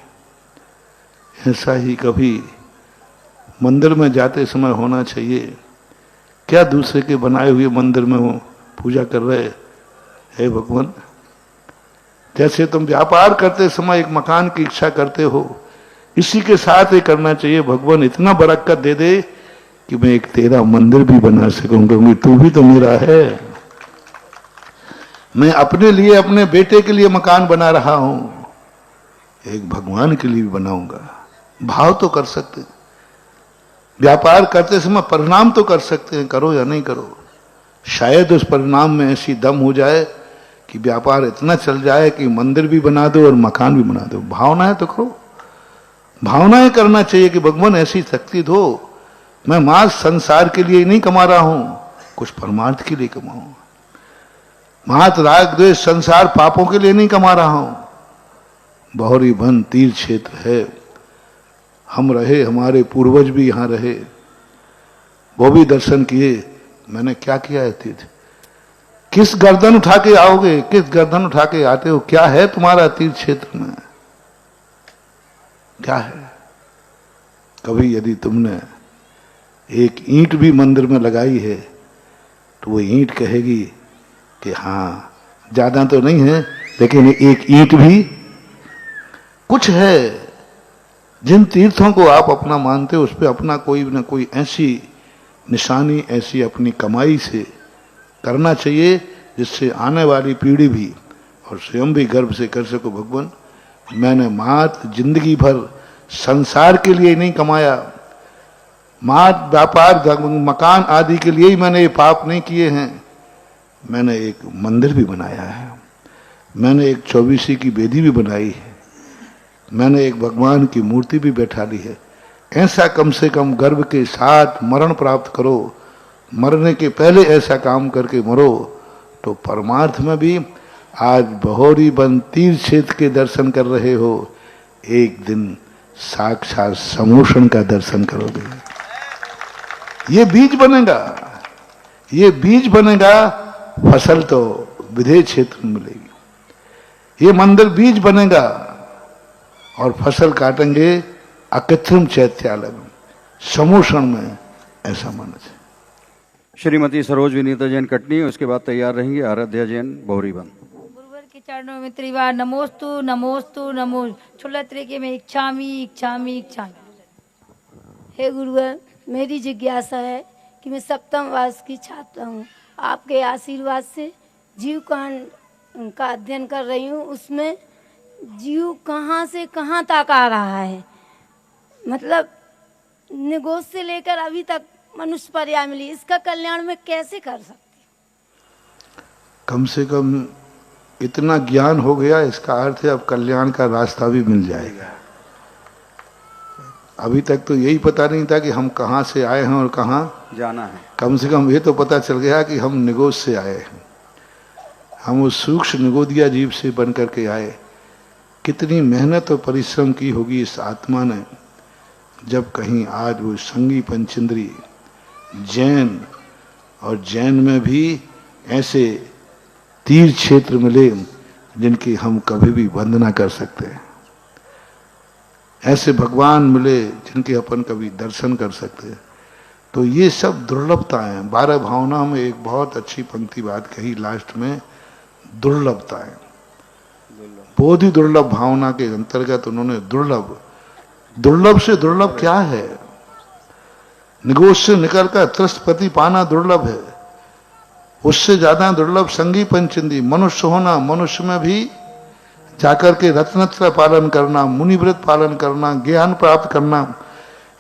ऐसा ही कभी मंदिर में जाते समय होना चाहिए। क्या दूसरे के बनाए हुए मंदिर में वो पूजा कर रहे? हे भगवान, जैसे तुम व्यापार करते समय एक मकान की इच्छा करते हो, इसी के साथ ये करना चाहिए। भगवान इतना बरकत दे दे कि मैं एक तेरा मंदिर भी बना सकूं, क्योंकि तू भी तो मेरा है। मैं अपने लिए, अपने बेटे के लिए मकान बना रहा हूं, एक भगवान के लिए भी बनाऊंगा। भाव तो कर सकते हैं। व्यापार करते समय परिणाम तो कर सकते हैं, करो या नहीं करो। शायद उस परिणाम में ऐसी दम हो जाए कि व्यापार इतना चल जाए कि मंदिर भी बना दो और मकान भी बना दो। भावनाएं तो करो, भावनाएं करना चाहिए कि भगवान ऐसी शक्ति दो, मैं मां संसार के लिए नहीं कमा रहा हूं, कुछ परमार्थ के लिए कमाऊं। मात राग द्वेष संसार पापों के लिए नहीं कमा रहा हूं। बहुरी वन तीर्थ क्षेत्र है, हम रहे, हमारे पूर्वज भी यहां रहे, वो भी दर्शन किए। मैंने क्या किया है तीर्थ? किस गर्दन उठा के आओगे, किस गर्दन उठा के आते हो? क्या है तुम्हारा तीर्थ क्षेत्र में? क्या है? कभी यदि तुमने एक ईंट भी मंदिर में लगाई है तो वो ईंट कहेगी कि हाँ, ज्यादा तो नहीं है लेकिन एक ईंट भी कुछ है। जिन तीर्थों को आप अपना मानते हो उस पर अपना कोई न कोई ऐसी निशानी, ऐसी अपनी कमाई से करना चाहिए जिससे आने वाली पीढ़ी भी और स्वयं भी गर्व से कर सको, भगवान मैंने मात्र जिंदगी भर संसार के लिए नहीं कमाया, मात्र व्यापार मकान आदि के लिए ही मैंने ये पाप नहीं किए हैं, मैंने एक मंदिर भी बनाया है, मैंने एक 24 की वेदी भी बनाई है, मैंने एक भगवान की मूर्ति भी बैठा ली है। ऐसा कम से कम गर्व के साथ मरण प्राप्त करो। मरने के पहले ऐसा काम करके मरो तो परमार्थ में भी आज बहोरी बन तीर्थ क्षेत्र के दर्शन कर रहे हो, एक दिन साक्षात समोषण का दर्शन करोगे। ये बीज बनेगा, ये बीज बनेगा, फसल तो विदेश क्षेत्र में मिलेगी। ये मंदिर बीज बनेगा और फसल काटेंगे अकृत्रिम चैत्यालय में, समोषण में। ऐसा माना जाए। श्रीमती सरोज विनीता जैन कटनी, उसके बाद तैयार रहेंगे आराध्या जैन बहुरीवन। गुरुवर के चरणों में त्रिवार नमोस्तु नमोस्तु नमो छुलत्रिके में इच्छामी इच्छामी इच्छामी। हे गुरुवर, मेरी जिज्ञासा है कि मैं सप्तम वास की छात्रा हूँ। आपके आशीर्वाद से जीव कांड का अध्ययन कर रही हूँ। उसमें जीव कहाँ से कहाँ तक आ रहा है, मतलब निगोज से लेकर अभी तक मनुष्य पर्याय मिली, इसका कल्याण में कैसे कर सकती? कम से कम इतना ज्ञान हो गया, इसका अर्थ है अब कल्याण का रास्ता भी मिल जाएगा। अभी तक तो यही पता नहीं था कि हम कहाँ से आए हैं और कहाँ जाना है। कम से कम ये तो पता चल गया कि हम निगोज से आए हैं, हम उस सूक्ष्म निगोदिया जीव से बन करके आए। कितनी मेहनत और परिश्रम की होगी इस आत्मा ने, जब कहीं आज वो संगी पंचेंद्री जैन, और जैन में भी ऐसे तीर्थ क्षेत्र मिले जिनकी हम कभी भी वंदना कर सकते हैं, ऐसे भगवान मिले जिनके अपन कभी दर्शन कर सकते हैं। तो ये सब दुर्लभताएं। 12 भावनाओं में एक बहुत अच्छी पंक्ति बात कही लास्ट में, दुर्लभताएं। बोधि दुर्लभ भावना के अंतर्गत उन्होंने दुर्लभ, दुर्लभ से दुर्लभ क्या है? निगोज से निकलकर त्रस्तपति पाना दुर्लभ है, उससे ज्यादा दुर्लभ संगी पंचेंद्री मनुष्य होना, मनुष्य में भी जाकर के रत्नत्र पालन करना, मुनिव्रत पालन करना, ज्ञान प्राप्त करना,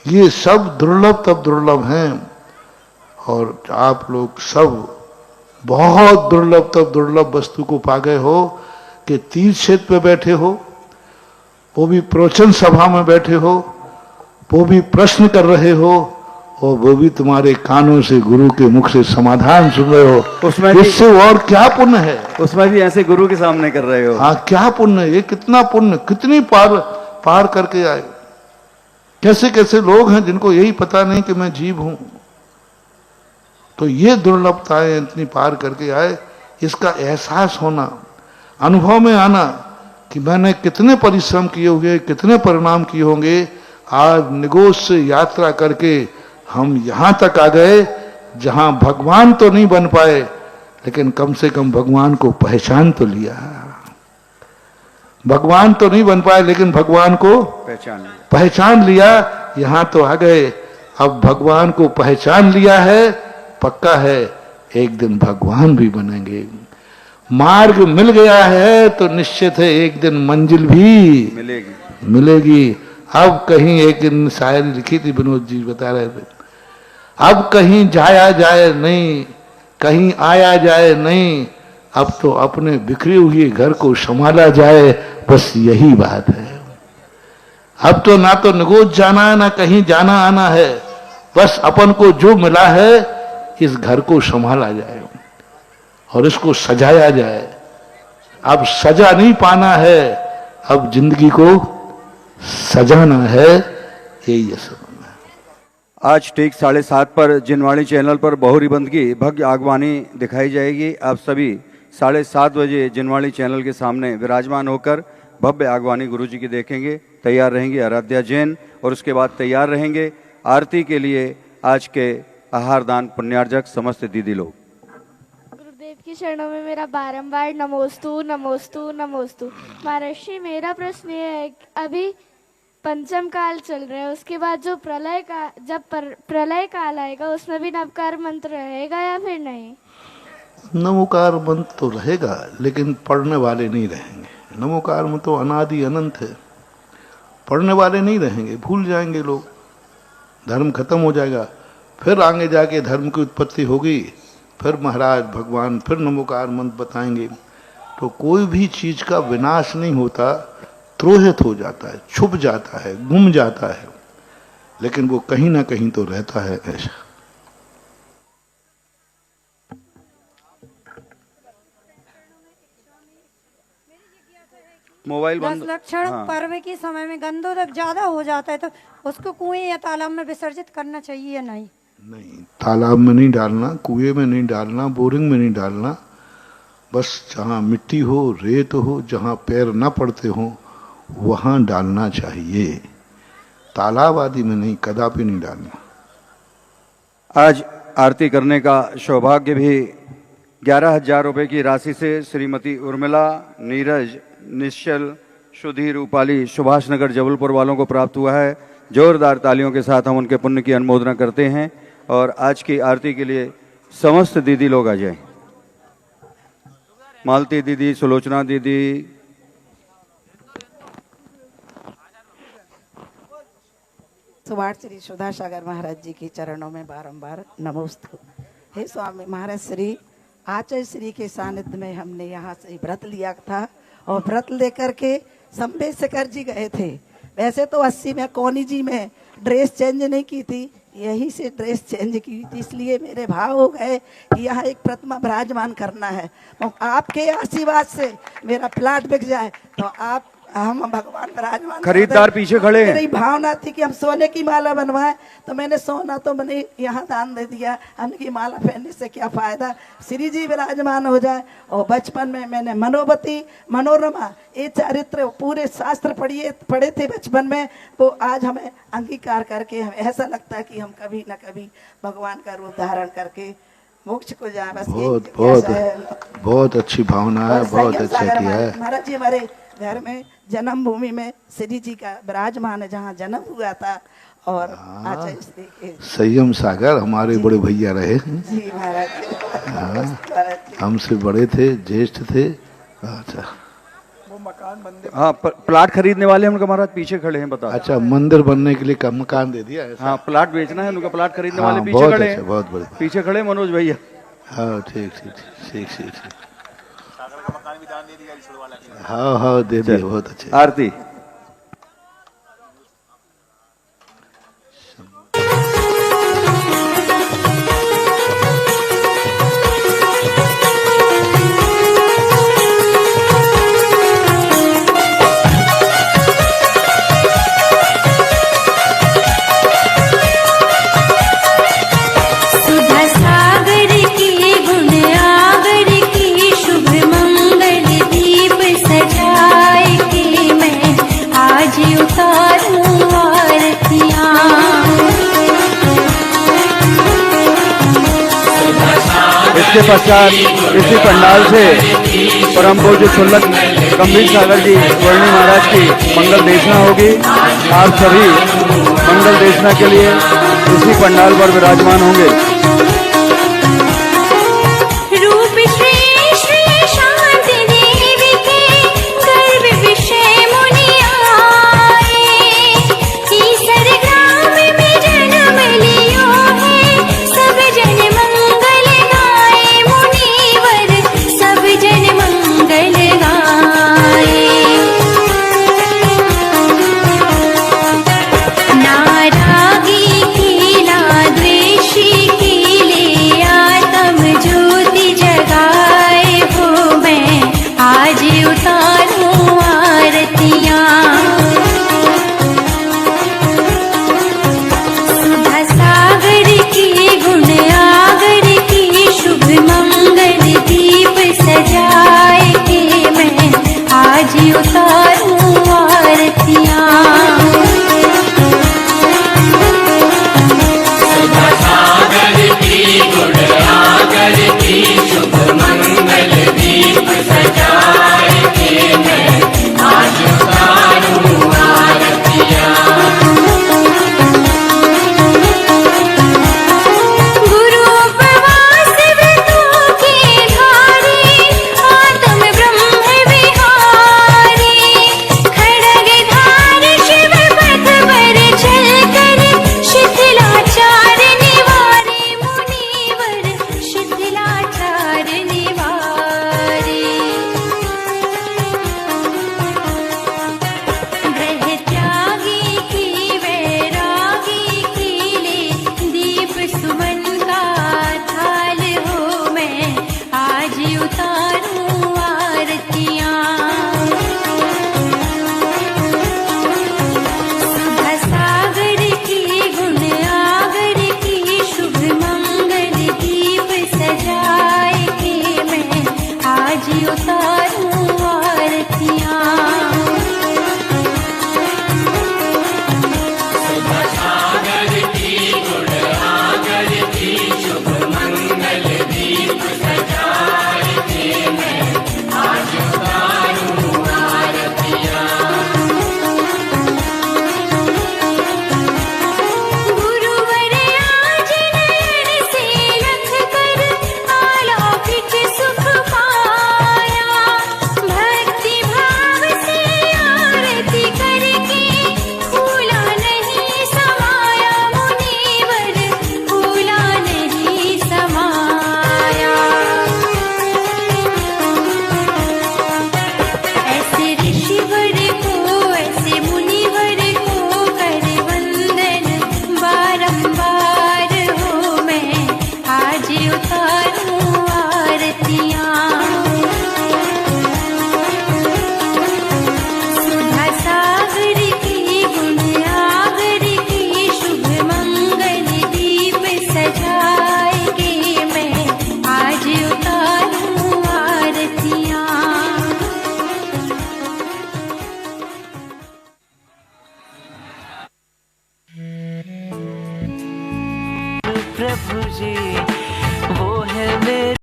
ये सब दुर्लभ तब दुर्लभ हैं। और आप लोग सब बहुत दुर्लभ तब दुर्लभ वस्तु को पा गए हो कि तीर्थ क्षेत्र पे बैठे हो, वो भी प्रवचन सभा में बैठे हो, वो भी प्रश्न कर रहे हो और वो भी तुम्हारे कानों से गुरु के मुख से समाधान सुन रहे हो, उसमें इससे और क्या पुण्य है? उसमें भी ऐसे गुरु के सामने कर रहे हो। हाँ, क्या पुण्य है? ये कितना पुण्य, कितनी पार करके आए। कैसे कैसे लोग हैं जिनको यही पता नहीं कि मैं जीव हूं। तो ये दुर्लभताएं इतनी पार करके आए, इसका एहसास होना, अनुभव में आना कि मैंने कितने परिश्रम किए होंगे, कितने परिणाम किए होंगे। आज निगोज से यात्रा करके हम यहां तक आ गए जहां भगवान तो नहीं बन पाए, लेकिन कम से कम भगवान को पहचान तो लिया। भगवान तो नहीं बन पाए, लेकिन भगवान को पहचान लिया। यहां तो आ गए, अब भगवान को पहचान लिया है, पक्का है एक दिन भगवान भी बनेंगे। मार्ग मिल गया है तो निश्चित है एक दिन मंजिल भी मिलेगी। अब कहीं एक दिन शायरी लिखी थी, विनोद जी बता रहे थे, अब कहीं जाया जाए नहीं, कहीं आया जाए नहीं, अब तो अपने बिखरे हुए घर को संभाला जाए, बस यही बात है। अब तो ना तो निगोज जाना है, ना कहीं जाना आना है, बस अपन को जो मिला है इस घर को संभाला जाए और इसको सजाया जाए। अब सजा नहीं पाना है, अब जिंदगी को सजाना है, यही असल में। आज ठीक 7:30 पर जिनवाणी चैनल पर बहुरी बंद की भव्य आगवानी दिखाई जाएगी। आप सभी 7:30 बजे जिनवाणी चैनल के सामने विराजमान होकर भव्य आगवानी गुरुजी की देखेंगे। तैयार रहेंगे आराध्या जैन और उसके बाद तैयार रहेंगे आरती के लिए आज के आहार दान पुण्यार्जक समस्त दीदी लोग। गुरुदेव की शरणों में मेरा बारंबार नमोस्तु नमोस्तु नमोस्तु। महर्षि, मेरा प्रश्न ये है, अभी पंचम काल चल रहा है, उसके बाद जो प्रलय काल आएगा उसमें भी नवकार मंत्र रहेगा या फिर नहीं? नमोकार मंत्र तो रहेगा, लेकिन पढ़ने वाले नहीं रहेंगे। नमोकार मंत्र तो अनादि अनंत है, पढ़ने वाले नहीं रहेंगे, भूल जाएंगे लोग, धर्म खत्म हो जाएगा। फिर आगे जाके धर्म की उत्पत्ति होगी, फिर महाराज भगवान फिर नमोकार मंत्र बताएंगे। तो कोई भी चीज का विनाश नहीं होता, त्रोहित हो जाता है, छुप जाता है, गुम जाता है, लेकिन वो कहीं ना कहीं तो रहता है। ऐसा मोबाइल बंद। 10 लक्षण पर्व के समय में गंधोदक ज्यादा हो जाता है, तो उसको कुएं या तालाब में विसर्जित करना चाहिए या नहीं? नहीं, तालाब में नहीं डालना, कुएं में नहीं डालना, बोरिंग में नहीं डालना। बस जहाँ मिट्टी हो, रेत हो, जहाँ पैर न पड़ते हो वहाँ डालना चाहिए। तालाब आदि में नहीं, कदापि नहीं डालना। आज आरती करने का सौभाग्य भी 11,000 रुपये की राशि से श्रीमती उर्मिला, नीरज, निश्चल, सुधीर, रूपाली, सुभाष नगर जबलपुर वालों को प्राप्त हुआ है। जोरदार तालियों के साथ हम उनके पुण्य की अनुमोदना करते हैं और आज की आरती के लिए समस्त दीदी लोग आ जाएं। मालती दीदी, सुलोचना दीदी, सुभाष श्री सुधा सागर महाराज जी के चरणों में बारंबार नमोस्तु। हे स्वामी महाराज श्री आचार्य श्री के सानिध्य में हमने यहाँ से व्रत लिया था और व्रत लेकर के संबेशकर जी गए थे। वैसे तो 80 में कोनी जी में ड्रेस चेंज नहीं की थी, यहीं से ड्रेस चेंज की थी, इसलिए मेरे भाव हो गए कि यहाँ एक प्रतिमा विराजमान करना है। और आपके आशीर्वाद से मेरा प्लाट बिक जाए तो आप हम भगवान विराजमान। खरीदार पीछे खड़े हैं। मेरी भावना थी कि हम सोने की माला बनवाए, तो मैंने सोना तो मैंने यहाँ दान दे दिया। हमने माला पहनने से क्या फायदा, श्री जी विराजमान हो जाए। और बचपन में मैंने मनोवती, मनोरमा, ये चरित्र पूरे शास्त्र पढ़े थे बचपन में, तो आज हमें अंगीकार करके हमें ऐसा लगता है कि हम कभी न कभी भगवान का रूप धारण करके मोक्ष को जाए। बस बहुत अच्छी भावना है, बहुत अच्छा किया है महाराज जी। हमारे घर में जन्मभूमि में श्री जी का विराजमान है, जहाँ जन्म हुआ था। और आचार्य श्री के संयम सागर हमारे बड़े भैया रहे जी महाराज, हमसे बड़े थे, ज्येष्ठ थे। अच्छा, वो मकान बनने, हाँ प्लाट खरीदने वाले हम महाराज पीछे खड़े हैं, बता। अच्छा, मंदिर बनने के लिए मकान दे दिया है। हाँ, प्लाट बेचना है उनका, प्लाट खरीदने वाले पीछे बहुत खड़े अच्छा, हैं, बहुत बड़े पीछे खड़े मनोज भैया। हाँ ठीक ठीक ठीक ठीक ठीक। हाँ हाँ दे दिया, बहुत अच्छे। आरती तत्पश्चात इसी पंडाल से परम पूज्य छुल्लक गंभीर सागर जी वर्णी महाराज की मंगल देशना होगी। आप सभी मंगल देशना के लिए इसी पंडाल पर विराजमान होंगे। आज उतारूं आरतियां।